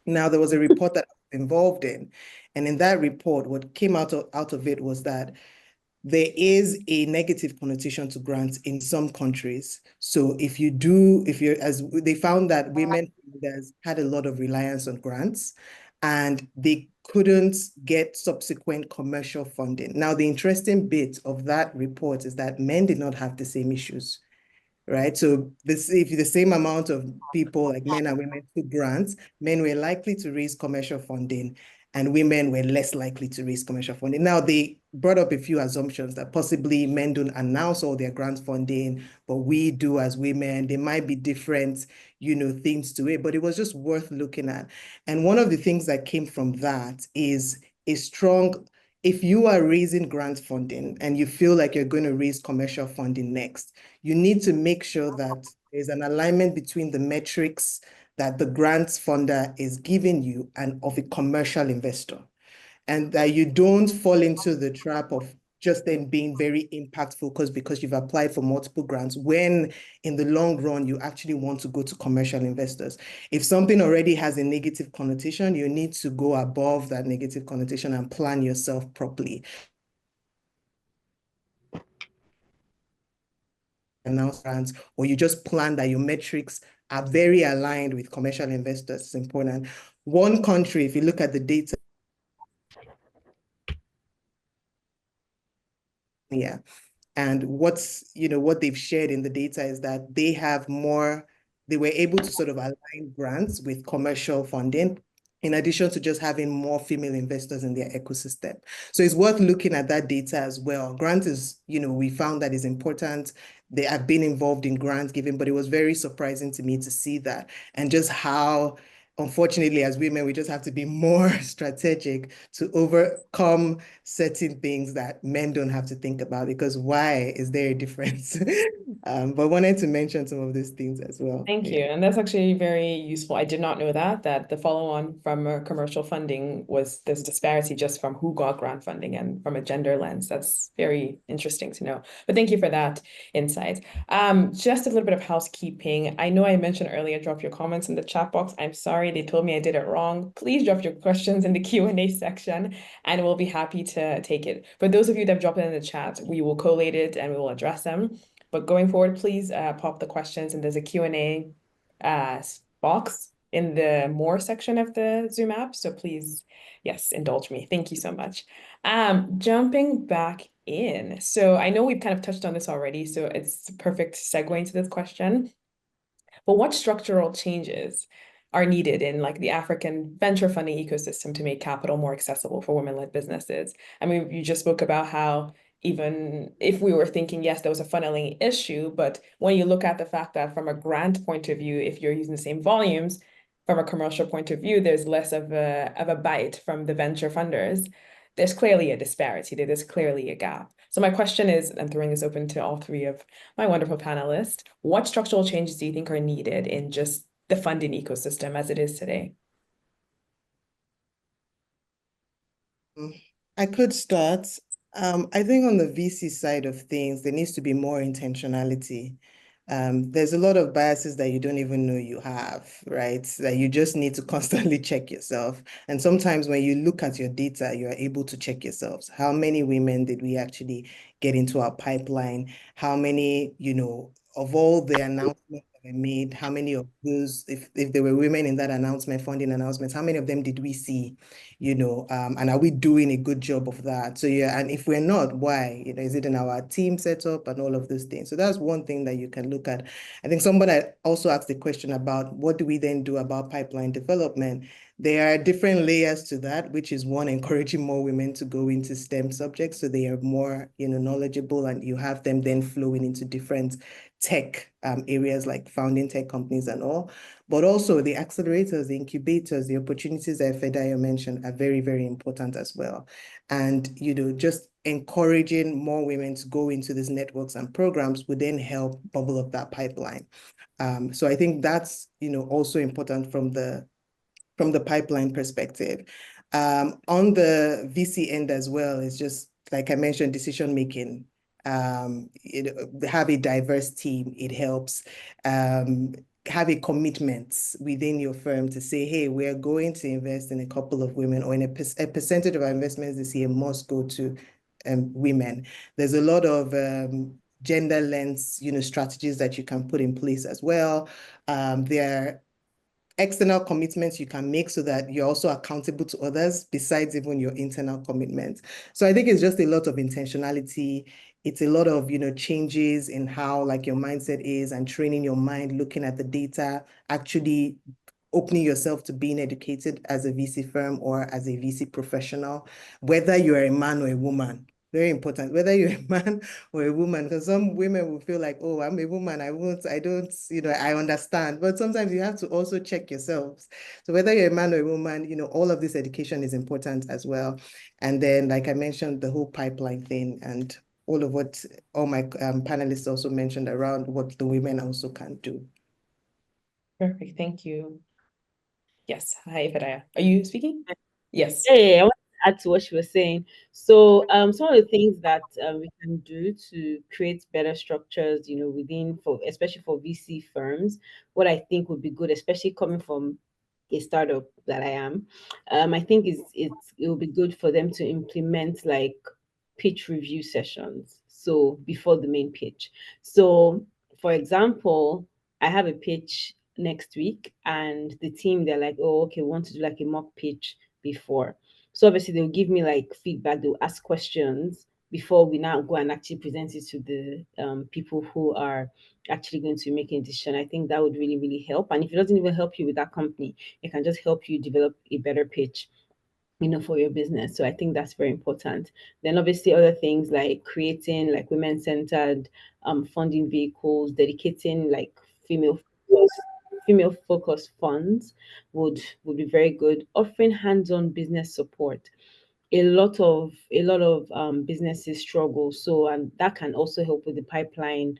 Now, there was a report that I was involved in, and in that report, what came out of it was that there is a negative connotation to grants in some countries. So if you're, as they found that women founders had a lot of reliance on grants, and they couldn't get subsequent commercial funding. Now, the interesting bit of that report is that men did not have the same issues, right? So this, if the same amount of people, like men and women, took grants, men were likely to raise commercial funding, and women were less likely to raise commercial funding. Now, they brought up a few assumptions that possibly men don't announce all their grant funding, but we do as women. There might be different, things to it, but it was just worth looking at. And one of the things that came from that is a strong, if you are raising grant funding and you feel like you're going to raise commercial funding next, you need to make sure that there's an alignment between the metrics that the grants funder is giving you and of a commercial investor, and that you don't fall into the trap of just then being very impact focused because you've applied for multiple grants, when in the long run, you actually want to go to commercial investors. If something already has a negative connotation, you need to go above that negative connotation and plan yourself properly. Announce grants, or you just plan that your metrics are very aligned with commercial investors. It's important. One country, if you look at the data, yeah, and what they've shared in the data is that they were able to sort of align grants with commercial funding, in addition to just having more female investors in their ecosystem. So it's worth looking at that data as well. Grant is, we found that is important. They have been involved in grant giving, but it was very surprising to me to see that, and just how, unfortunately, as women, we just have to be more strategic to overcome certain things that men don't have to think about, because why is there a difference? But wanted to mention some of these things as well. Thank you. And that's actually very useful. I did not know that the follow-on from commercial funding was this disparity just from who got grant funding and from a gender lens. That's very interesting to know. But thank you for that insight. Just a little bit of housekeeping. I know I mentioned earlier, drop your comments in the chat box. I'm sorry, they told me I did it wrong. Please drop your questions in the Q&A section, and we'll be happy to take it. For those of you that have dropped it in the chat, we will collate it and we will address them. But going forward, please pop the questions, and there's a Q&A box in the more section of the Zoom app. So please, yes, indulge me. Thank you so much. Jumping back in. So I know we've kind of touched on this already, so it's a perfect segue into this question. But what structural changes are needed in like the African venture funding ecosystem to make capital more accessible for women-led businesses? I mean, you just spoke about how even if we were thinking, yes, there was a funneling issue, but when you look at the fact that from a grant point of view, if you're using the same volumes, from a commercial point of view, there's less of a bite from the venture funders. There's clearly a disparity. There's clearly a gap. So my question is, I'm throwing this open to all three of my wonderful panelists, what structural changes do you think are needed in just the funding ecosystem as it is today? I could start. I think on the VC side of things, there needs to be more intentionality. There's a lot of biases that you don't even know you have, right? That you just need to constantly check yourself. And sometimes when you look at your data, you are able to check yourselves. How many women did we actually get into our pipeline? How many, of all the announcements that were made, how many of those, if there were women in that announcement, funding announcements, how many of them did we see, and are we doing a good job of that? So yeah, and if we're not, why? Is it in our team setup and all of those things? So that's one thing that you can look at. I think somebody also asked the question about what do we then do about pipeline development? There are different layers to that, which is one, encouraging more women to go into STEM subjects so they are more, knowledgeable, and you have them then flowing into different tech areas like founding tech companies and all. But also the accelerators, the incubators, the opportunities that Fedayo mentioned are very, very important as well. And, just encouraging more women to go into these networks and programs would then help bubble up that pipeline. So I think that's, also important from the pipeline perspective. On the VC end as well, it's just, like I mentioned, decision making. Have a diverse team, it helps. Have a commitment within your firm to say, hey, we're going to invest in a couple of women, or in a percentage of our investments this year must go to women. There's a lot of gender lens, strategies that you can put in place as well. There external commitments you can make so that you're also accountable to others besides even your internal commitments. So I think it's just a lot of intentionality. It's a lot of, changes in how like your mindset is, and training your mind, looking at the data, actually opening yourself to being educated as a VC firm or as a VC professional, whether you're a man or a woman. Very important, whether you're a man or a woman, because some women will feel like, oh, I'm a woman, I don't, I understand. But sometimes you have to also check yourselves. So whether you're a man or a woman, all of this education is important as well. And then, like I mentioned, the whole pipeline thing, and all of what all my panelists also mentioned around what the women also can do. Perfect. Thank you. Yes. Hi, Fedaya. Are you speaking? Yes. Hey, I want to add to what she was saying. So, some of the things that we can do to create better structures, within, especially for VC firms, what I think would be good, especially coming from a startup that I am, I think it will be good for them to implement like pitch review sessions. So before the main pitch. So, for example, I have a pitch next week, and the team, they're like, oh, okay, we want to do like a mock pitch before. So obviously they'll give me like feedback, they'll ask questions before we now go and actually present it to the people who are actually going to make a decision. I think that would really, really help. And if it doesn't even help you with that company, it can just help you develop a better pitch, for your business. So I think that's very important. Then obviously other things like creating like women-centered funding vehicles, dedicating like female female focused funds would be very good. Offering hands-on business support. A lot of businesses struggle, so, and that can also help with the pipeline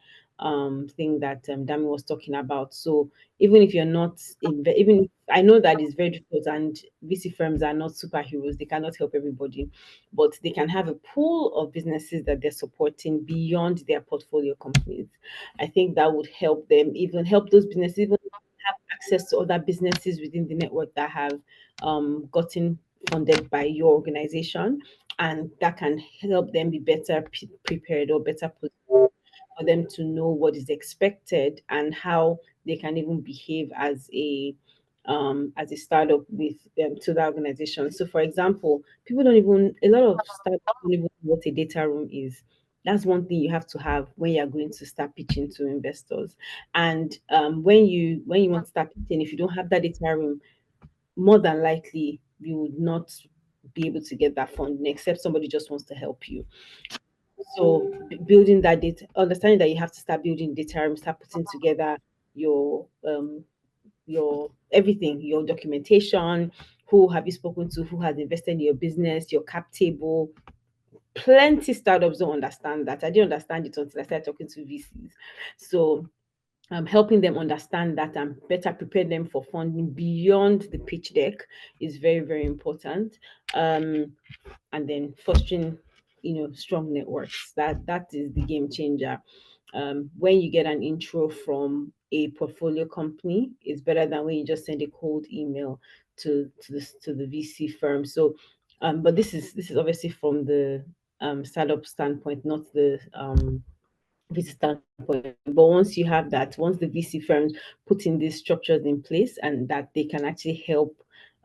thing that Dami was talking about. So even if you're not even if, I know that is very difficult, and VC firms are not superheroes, they cannot help everybody, but they can have a pool of businesses that they're supporting beyond their portfolio companies. I think that would help them, even help those businesses even have access to other businesses within the network that have gotten funded by your organization, and that can help them be better prepared, or better positioned for them to know what is expected and how they can even behave as a startup with to the organization. So, for example, a lot of startups don't even know what a data room is. That's one thing you have to have when you are going to start pitching to investors. And when you want to start pitching, if you don't have that data room, more than likely you would not be able to get that funding, except somebody just wants to help you. So building that data, understanding that you have to start building data room, start putting together your everything, your documentation, who have you spoken to, who has invested in your business, your cap table. Plenty startups don't understand that. I didn't understand it until I started talking to VCs. So helping them understand that and better prepare them for funding beyond the pitch deck is very, very important. And then fostering, strong networks. That is the game changer. When you get an intro from a portfolio company, it's better than when you just send a cold email to the VC firm. So, but this is obviously from the startup standpoint, not the VC standpoint. But once you have that, once the VC firms put in these structures in place and that they can actually help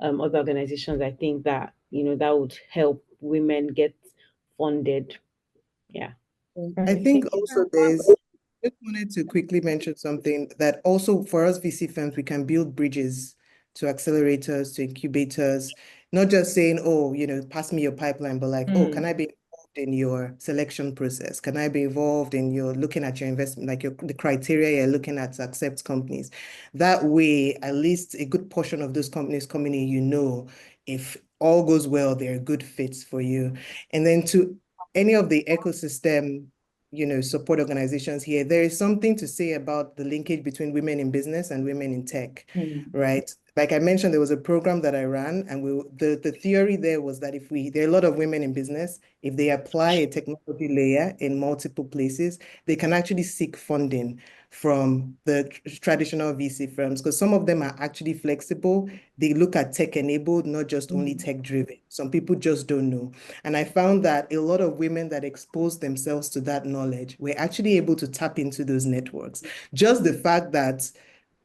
other organizations, I think that that would help women get funded. Yeah. I Perfect. think Thank you. also there's, just wanted to quickly mention something that also for us VC firms, we can build bridges to accelerators, to incubators, not just saying, oh, pass me your pipeline, but like, oh, can I be involved in your selection process? Can I be involved in your looking at your investment, like the criteria you're looking at to accept companies? That way, at least a good portion of those companies coming in, if all goes well, they're good fits for you. And then to any of the ecosystem support organizations here, there is something to say about the linkage between women in business and women in tech, right? Like I mentioned, there was a program that I ran, and the theory there was that there are a lot of women in business, if they apply a technology layer in multiple places, they can actually seek funding from the traditional VC firms, because some of them are actually flexible. They look at tech enabled, not just only tech driven. Some people just don't know. And I found that a lot of women that exposed themselves to that knowledge were actually able to tap into those networks. Just the fact that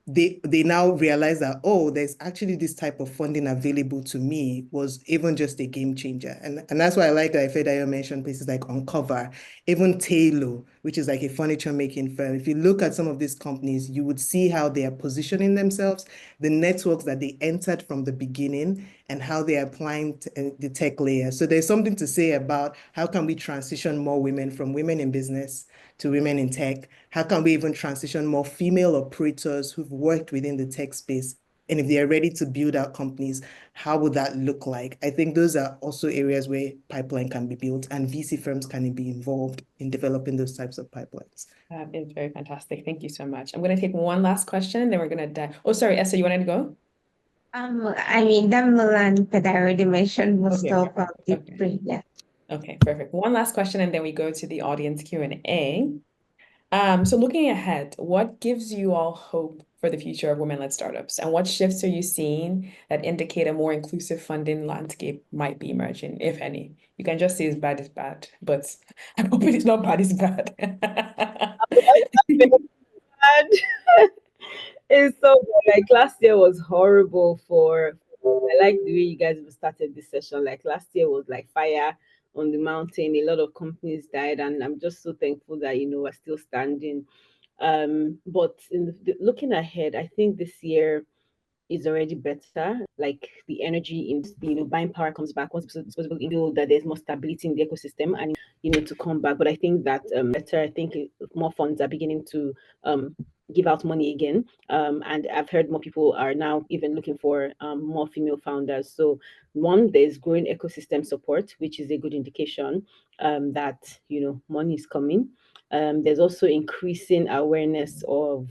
they now realize that, oh, there's actually this type of funding available to me was even just a game changer. And that's why I like that Ifedayo mentioned places like Uncover, even Taylor, which is like a furniture making firm. If you look at some of these companies, you would see how they are positioning themselves, the networks that they entered from the beginning, and how they are applying the tech layer. So there's something to say about how can we transition more women from women in business to women in tech? How can we even transition more female operators who've worked within the tech space? And if they are ready to build out companies, how would that look like? I think those are also areas where pipeline can be built and VC firms can be involved in developing those types of pipelines. That is very fantastic. Thank you so much. I'm going to take one last question, then we're going to dive. Oh, sorry, Esther, you wanted to go? I mean, Damal and Ped already mentioned most Okay, of perfect. the Okay. three, yeah. Okay, perfect. One last question, and then we go to the audience Q&A. So looking ahead, what gives you all hope for the future of women-led startups? And what shifts are you seeing that indicate a more inclusive funding landscape might be emerging, if any? You can just say it's bad is bad, but I'm hoping it's not bad is bad. It's so good. Like last year was horrible for I like the way you guys started this session. Like last year was like fire on the mountain. A lot of companies died, and I'm just so thankful that we're still standing. But looking ahead, I think this year is already better. Like the energy in buying power comes back once disposable income, that there's more stability in the ecosystem and to come back. But I think that better. I think more funds are beginning to give out money again. And I've heard more people are now even looking for more female founders. So one, there's growing ecosystem support, which is a good indication that money is coming. There's also increasing awareness of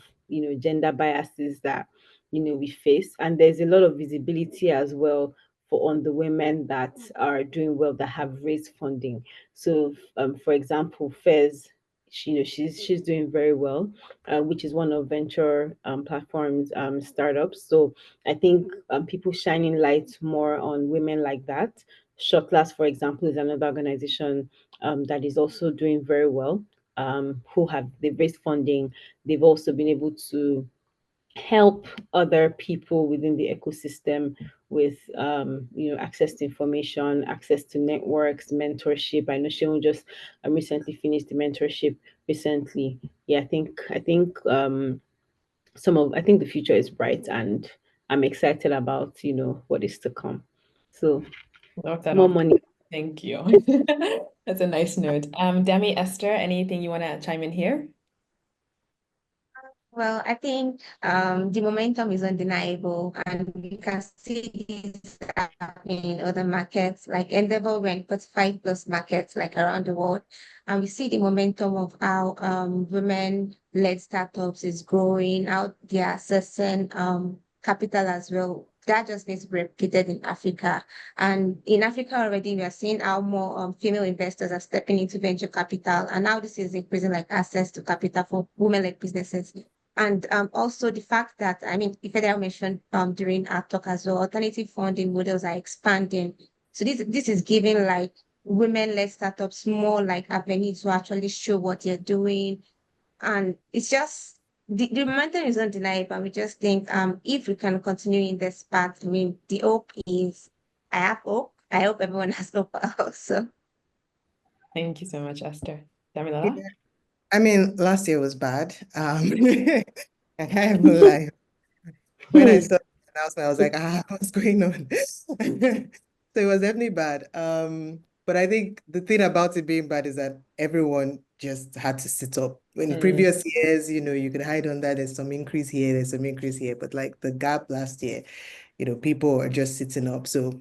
gender biases that we face, and there's a lot of visibility as well on the women that are doing well, that have raised funding. So for example, Fez, she's doing very well, which is one of venture platforms startups. So I think people shining light more on women like that. Shotclass, for example, is another organization that is also doing very well, they've raised funding. They've also been able to help other people within the ecosystem with access to information, access to networks, mentorship. I know Sheon just recently finished the mentorship recently. Yeah, I think I think the future is bright, and I'm excited about what is to come. So Love that more on. money. Thank you. That's a nice note. Demi, Esther, anything you want to chime in here? Well, I think the momentum is undeniable, and you can see this happening in other markets. Like Endeavor went 45 plus markets like around the world, and we see the momentum of how women-led startups is growing, how they are accessing capital as well. That just needs to be replicated in Africa. And in Africa already, we are seeing how more female investors are stepping into venture capital, and now this is increasing like access to capital for women-led businesses. And also the fact that, I mean, Ifedera mentioned during our talk as well, alternative funding models are expanding. So this is giving like women-led startups more like avenues to actually show what they're doing, And it's just the momentum is undeniable. We just think if we can continue in this path, I mean, the hope is, I have hope. I hope everyone has hope also. Thank you so much, Esther. Yeah. Damilola? I mean, last year was bad. I can't even lie. When I saw the announcement, I was like, what's going on? So it was definitely bad. But I think the thing about it being bad is that everyone just had to sit up. In Mm, previous years, you could hide on that. There's some increase here, there's some increase here. But like the gap last year, people are just sitting up. So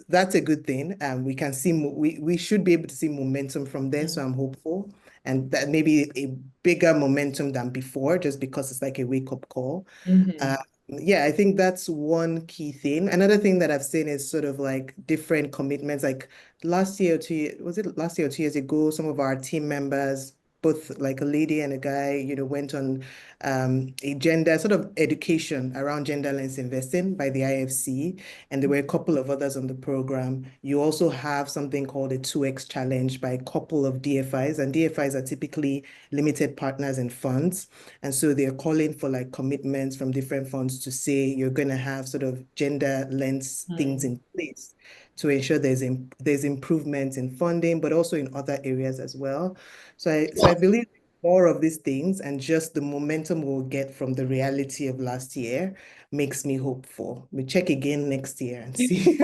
that's a good thing. We can see we should be able to see momentum from there. So I'm hopeful, and that maybe a bigger momentum than before, just because it's like a wake-up call. mhm, Yeah, I think that's one key thing. Another thing that I've seen is sort of like different commitments. Like last year or was it last year or 2 years ago, some of our team members, both like a lady and a guy, went on a gender sort of education around genderless investing by the IFC. And there were a couple of others on the program. You also have something called a 2X challenge by a couple of DFIs, and DFIs are typically limited partners and funds. And so they're calling for like commitments from different funds to say you're going to have sort of gender lens things in place to ensure there's improvement in funding, but also in other areas as well. So I believe more of these things and just the momentum we'll get from the reality of last year makes me hopeful. We check again next year and see.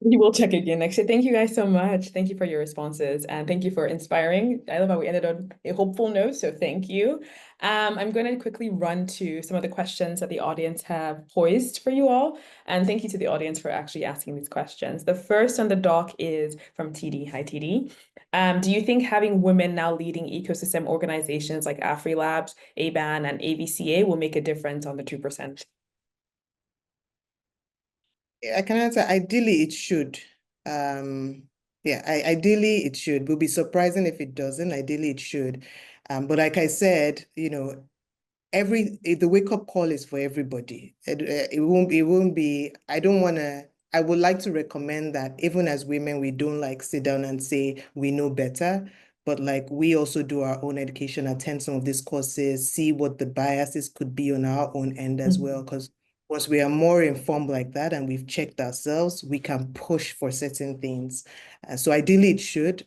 We will check again next year. Thank you guys so much. Thank you for your responses and thank you for inspiring. I love how we ended on a hopeful note, so thank you. I'm going to quickly run to some of the questions that the audience have poised for you all. And thank you to the audience for actually asking these questions. The first on the dock is from TD. Hi, TD. Do you think having women now leading ecosystem organizations like AfriLabs, ABAN, and AVCA will make a difference on the 2%? I can answer. Ideally, it should. Yeah, ideally it should. Will be surprising if it doesn't. Ideally, it should. But like I said, the wake-up call is for everybody. It won't be, I would like to recommend that even as women, we don't like sit down and say we know better, but like we also do our own education, attend some of these courses, see what the biases could be on our own end as well. Because once we are more informed like that and we've checked ourselves, we can push for certain things. So ideally it should,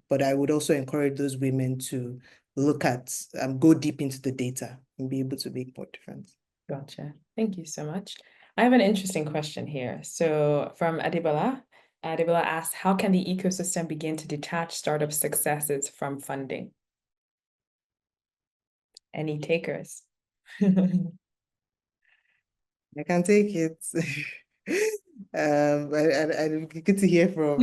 but I would also encourage those women to go deep into the data and be able to make more difference. Gotcha. Thank you so much. I have an interesting question here. So from Adibala, Adibala asks, how can the ecosystem begin to detach startup successes from funding? Any takers? I can take it. I good to hear from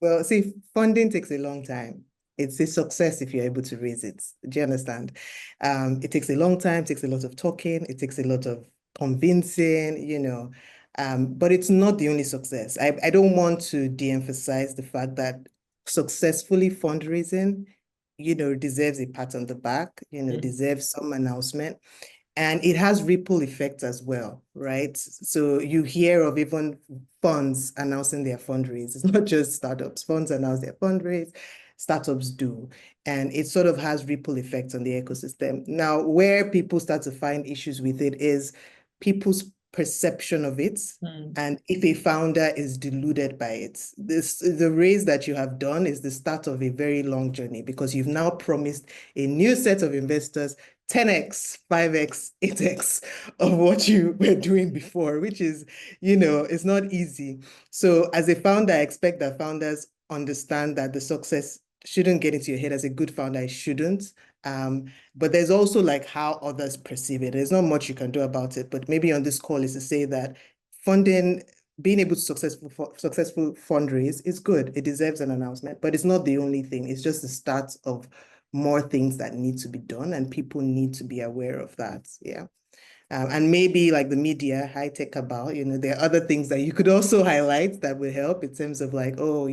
well, see, funding takes a long time. It's a success if you're able to raise it. Do you understand? It takes a long time, takes a lot of talking, it takes a lot of convincing, but it's not the only success. I don't want to de-emphasize the fact that successfully fundraising, deserves a pat on the back, deserves some announcement. And it has ripple effects as well, right? So you hear of even funds announcing their fundraise. It's not just startups. Funds announce their fundraise, startups do. And it sort of has ripple effects on the ecosystem. Now, where people start to find issues with it is people's perception of it. And if a founder is deluded by it, the raise that you have done is the start of a very long journey because you've now promised a new set of investors 10x, 5x, 8x of what you were doing before, which is, it's not easy. So as a founder, I expect that founders understand that the success shouldn't get into your head. As a good founder, it shouldn't. But there's also like how others perceive it. There's not much you can do about it, but maybe on this call is to say that funding, being able to successful fundraise is good. It deserves an announcement, but it's not the only thing. It's just the start of more things that need to be done, and people need to be aware of that. Yeah. And maybe like the media, high tech about, there are other things that you could also highlight that would help in terms of like, oh, I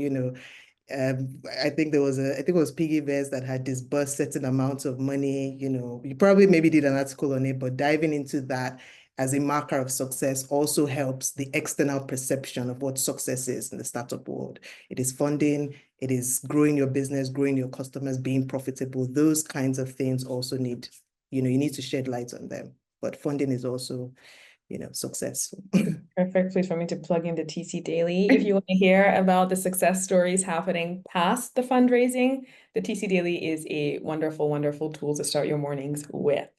think it was PiggyVest that had disbursed certain amounts of money, you probably maybe did an article on it, but diving into that as a marker of success also helps the external perception of what success is in the startup world. It is funding, it is growing your business, growing your customers, being profitable. Those kinds of things also need, you need to shed light on them. But funding is also, successful. Perfect place for me to plug in the TC Daily. If you want to hear about the success stories happening past the fundraising, the TC Daily is a wonderful, wonderful tool to start your mornings with.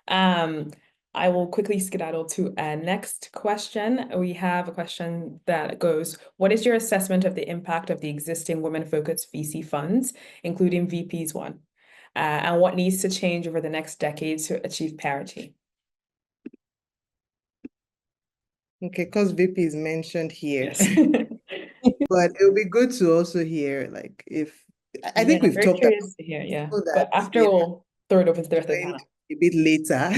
I will quickly skedaddle to a next question. We have a question that goes, what is your assessment of the impact of the existing women-focused VC funds, including VP's one? And what needs to change over the next decade to achieve parity? Okay, because VP is mentioned here. Yes. But it would be good to also hear, like, if I think Yeah, we've very talked about curious to hear, yeah. that But after we we'll throw it over to the rest of the joined panel. a bit later,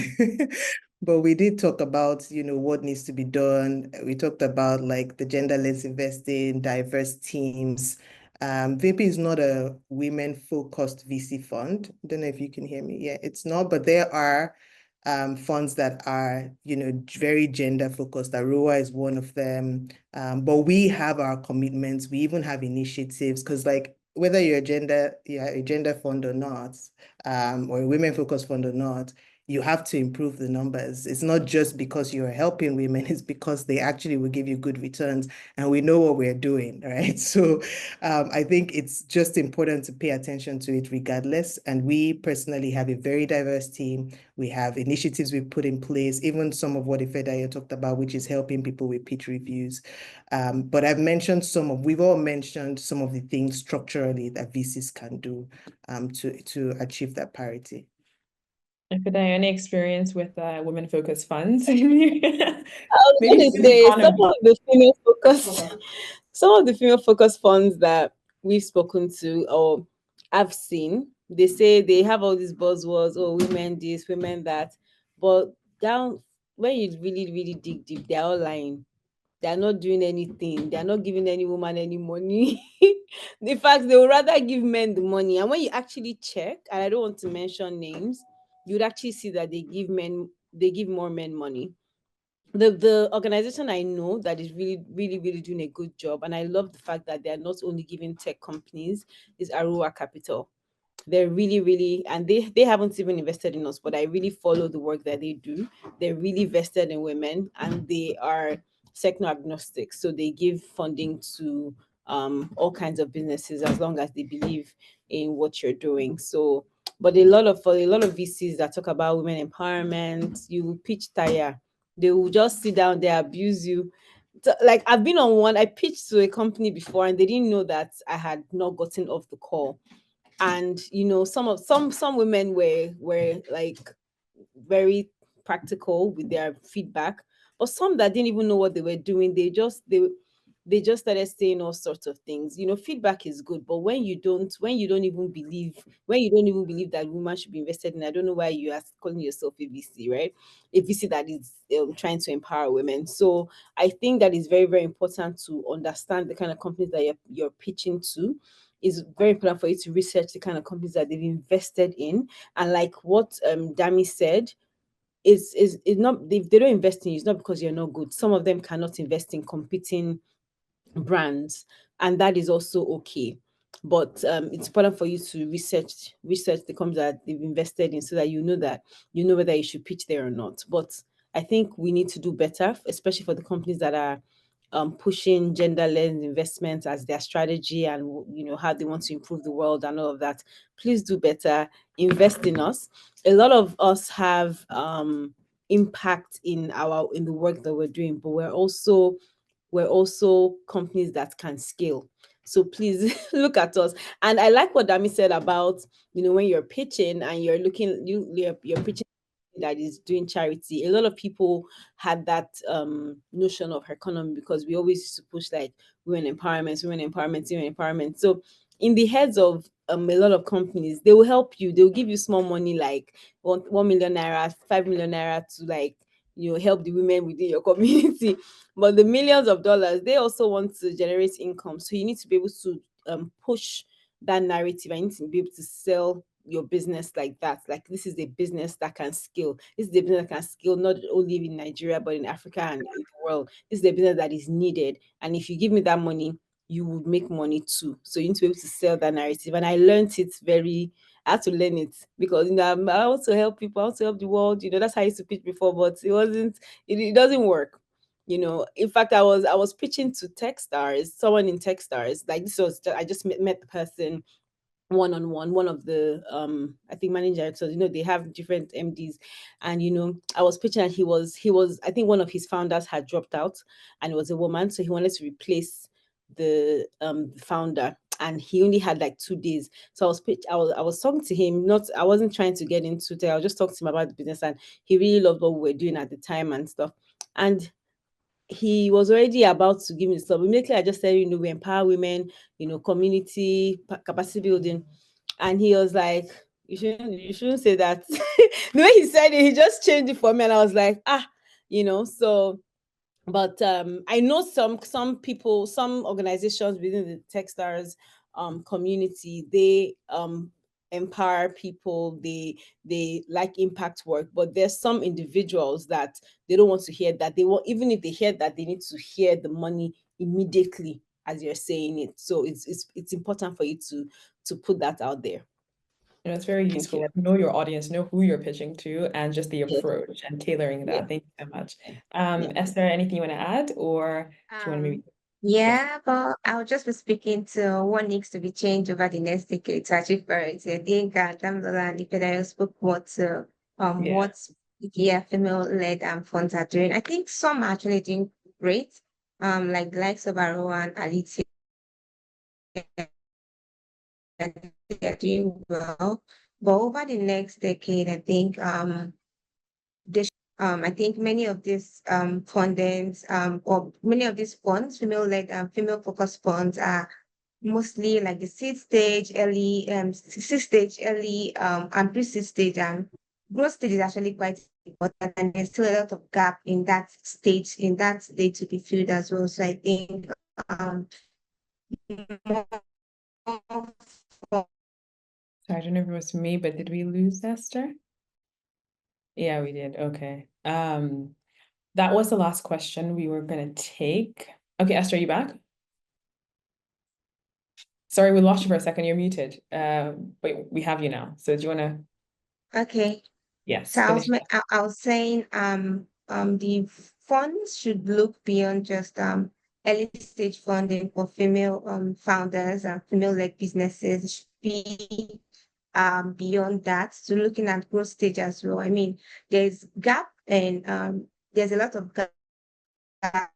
but we did talk about, what needs to be done. We talked about like the gender-less investing, diverse teams. VP is not a women-focused VC fund. I don't know if you can hear me. Yeah, it's not, but there are funds that are, very gender focused. Aroa is one of them. But we have our commitments. We even have initiatives because, like, whether you're a gender fund or not, or a women focused fund or not, you have to improve the numbers. It's not just because you're helping women, it's because they actually will give you good returns, and we know what we're doing, right? So I think it's just important to pay attention to it regardless. And we personally have a very diverse team. We have initiatives we've put in place, even some of what Ifedayo talked about, which is helping people with pitch reviews. But we've all mentioned some of the things structurally that VCs can do to achieve that parity. Ifedayo, any experience with women-focused funds? I was Maybe going to in the say some economy. of the female focused, some of the female focused funds that we've spoken to or I've seen, they say they have all these buzzwords, oh, women this, women that, but down when you really, really dig deep, they're all lying. They're not doing anything. They're not giving any woman any money. In fact, they would rather give men the money. And when you actually check, and I don't want to mention names, you'd actually see that they give more men money. The organization I know that is really, really, really doing a good job, and I love the fact that they're not only giving tech companies, is Aroa Capital. They're really, really, and they haven't even invested in us, but I really follow the work that they do. They're really vested in women, and they are sector agnostic, so they give funding to all kinds of businesses as long as they believe in what you're doing. So but for a lot of VCs that talk about women empowerment, you pitch tire, they will just sit down, they abuse you. Like I've been on one, I pitched to a company before and they didn't know that I had not gotten off the call. And some women were like very practical with their feedback, but some that didn't even know what they were doing, they just started saying all sorts of things. Feedback is good, but when you don't even believe that women should be invested in, I don't know why you are calling yourself a VC, right? A VC that is trying to empower women. So I think that is very, very important to understand the kind of companies that you're pitching to. It's very important for you to research the kind of companies that they've invested in. And like what Dami said, is not, if they don't invest in you, it's not because you're not good. Some of them cannot invest in competing brands, and that is also okay. But it's important for you to research the companies that they've invested in, so that you know whether you should pitch there or not. But I think we need to do better, especially for the companies that are pushing gender-led investments as their strategy, and how they want to improve the world and all of that. Please do better. Invest in us. A lot of us have impact in the work that we're doing, but we're also companies that can scale. So please look at us. And I like what Dami said about, when you're pitching and you're looking, you're pitching that is doing charity. A lot of people had that notion of economy, because we always used to push like women empowerment, women empowerment, women empowerment. So in the heads of a lot of companies, they will help you. They will give you small money, like 1 million naira, 5 million naira, to like help the women within your community. But the millions of dollars, they also want to generate income. So you need to be able to push that narrative. I need to be able to sell your business like that. Like, this is a business that can scale. This is a business that can scale not only in Nigeria, but in Africa and in the world. This is a business that is needed. And if you give me that money, you would make money too. So you need to be able to sell that narrative. And I learned it I had to learn it because, I want to help people, I want to help the world. That's how I used to pitch before, but it doesn't work. In fact, I was pitching to Techstars, someone in Techstars. Like, I just met the person one-on-one, one of the I think managing directors. They have different MDs, and I was pitching, and he was I think one of his founders had dropped out, and it was a woman, so he wanted to replace the founder, and he only had like 2 days. So I was talking to him. Not I wasn't trying to get into it. I was just talking to him about the business, and he really loved what we were doing at the time and stuff. And he was already about to give me the stuff. Immediately, I just said, we empower women, community capacity building, and he was like, "You shouldn't say that." The way he said it, he just changed it for me, and I was like, So, but I know some people, some organizations within the Techstars community, they empower people, they like impact work, but there's some individuals that they don't want to hear that. They want, even if they hear that, they need to hear the money immediately as you're saying it. So it's important for you to put that out there. It's very Thank useful. you. Know your audience, know who you're pitching to, and just the Yes. approach and tailoring Yeah. that. Thank you so much. Yeah. Esther, anything you want to add, or do you want to maybe? Yeah, but I'll just be speaking to what needs to be changed over the next decade to achieve parity. I think Damla and Ifedayo spoke more to Yeah. what female-led funds are doing. I think some are actually doing great, like the likes of Aroa and Alicia, they're doing well. But over the next decade, I think I think many of these fundings or many of these funds, female-led female-focused funds, are mostly like the seed stage, early and pre-seed stage, and growth stage is actually quite important, and there's still a lot of gap in that stage to be filled as well. So I think more Sorry, I don't know if it was me, but did we lose Esther? Yeah, we did. Okay. That was the last question we were gonna take. Okay, Esther, are you back? Sorry, we lost you for a second. You're muted. But we have you now. So do you wanna? okay. So Yes, finish. I was saying the funds should look beyond just early stage funding for female founders and female-led businesses. It should be beyond that, so looking at growth stage as well. I mean, there's gap and there's a lot of gap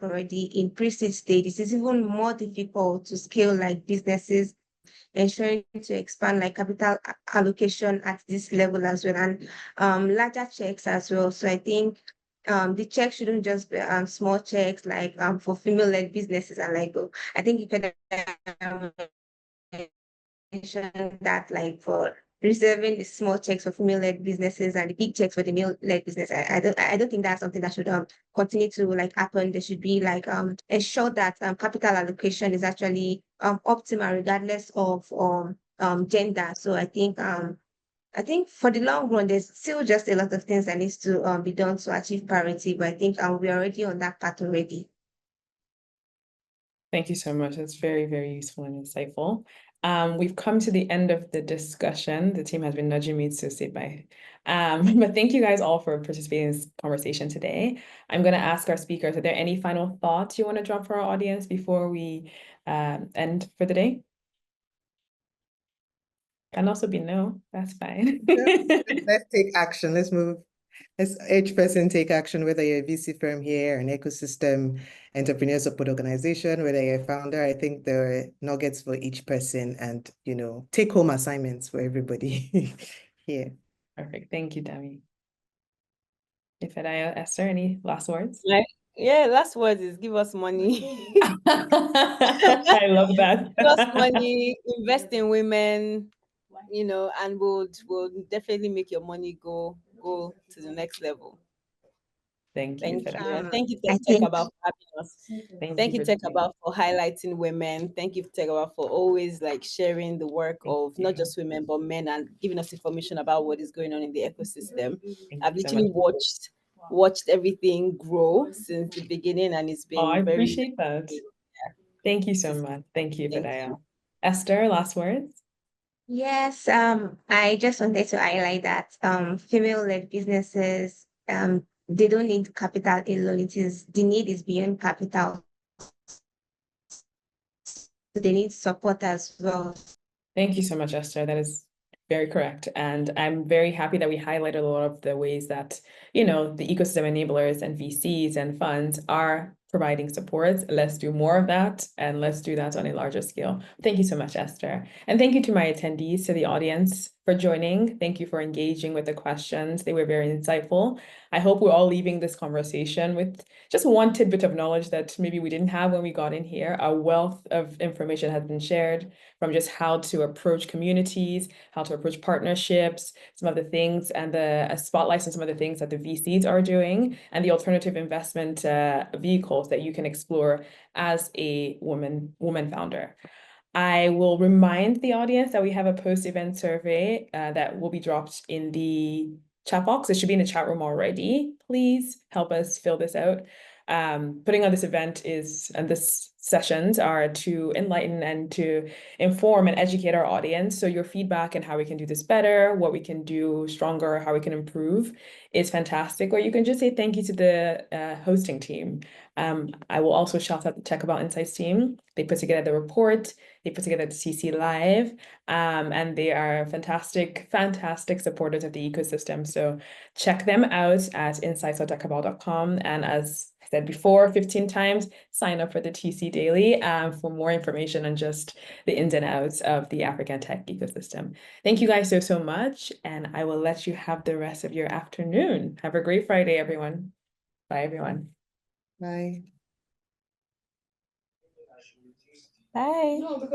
already in pre-seed stage. It's even more difficult to scale like businesses, ensuring to expand like capital allocation at this level as well, and larger checks as well. So I think the check shouldn't just be small checks like for female-led businesses, and like I think you can mention that like for reserving the small checks for female-led businesses and the big checks for the male-led business. I don't think that's something that should continue to like happen. There should be like ensure that capital allocation is actually optimal regardless of gender. So I think for the long run, there's still just a lot of things that needs to be done to achieve parity, but I think we're already on that path already. Thank you so much. That's very, very useful and insightful. We've come to the end of the discussion. The team has been nudging me to say bye. But thank you guys all for participating in this conversation today. I'm going to ask our speakers, are there any final thoughts you want to drop for our audience before we end for the day? Can also be no, that's fine. Let's take action. Let's move. Let's each person take action, whether you're a VC firm here, an ecosystem, entrepreneur support organization, whether you're a founder. I think there are nuggets for each person and, take home assignments for everybody here. Perfect. Thank you, Dami. Ifedayo, Esther, any last words? Yeah, last word is give us money. I love that. Give us money, invest in women, and we'll definitely make your money go to the next level. Thank you Thank for you. that. And thank you, I think TechCabal, for having us. Thank you, for doing TechCabal, it. for highlighting women. Thank you, TechCabal, for always like sharing the work of not just women, but men, and giving us information about what is going on in the ecosystem. Thank I've you so literally much. watched everything grow since the beginning, and it's Oh, I been very appreciate that. Thank you so much. Thank you for Thank that. you. Esther, last words? yes, I just wanted to highlight that female-led businesses they don't need capital alone. The need is beyond capital. So they need support as well. Thank you so much, Esther. That is very correct. And I'm very happy that we highlighted a lot of the ways that, the ecosystem enablers and VCs and funds are providing support. Let's do more of that, and let's do that on a larger scale. Thank you so much, Esther. And thank you to my attendees, to the audience for joining. Thank you for engaging with the questions. They were very insightful. I hope we're all leaving this conversation with just one tidbit of knowledge that maybe we didn't have when we got in here. A wealth of information has been shared, from just how to approach communities, how to approach partnerships, some of the things, and the spotlights on some of the things that the VCs are doing, and the alternative investment vehicles that you can explore as a woman founder. I will remind the audience that we have a post-event survey that will be dropped in the chat box. It should be in the chat room already. Please help us fill this out. Putting on this event and this sessions are to enlighten and to inform and educate our audience. So your feedback and how we can do this better, what we can do stronger, how we can improve is fantastic. Or you can just say thank you to the hosting team. I will also shout out the TechCabal Insights team. They put together the report, they put together the CC Live, and they are fantastic supporters of the ecosystem. So check them out at insights.techcabal.com. And as I said before, 15 times, sign up for the TC Daily for more information on just the ins and outs of the African tech ecosystem. Thank you guys so much, and I will let you have the rest of your afternoon. Have a great Friday, everyone. Bye, everyone. Bye. Bye.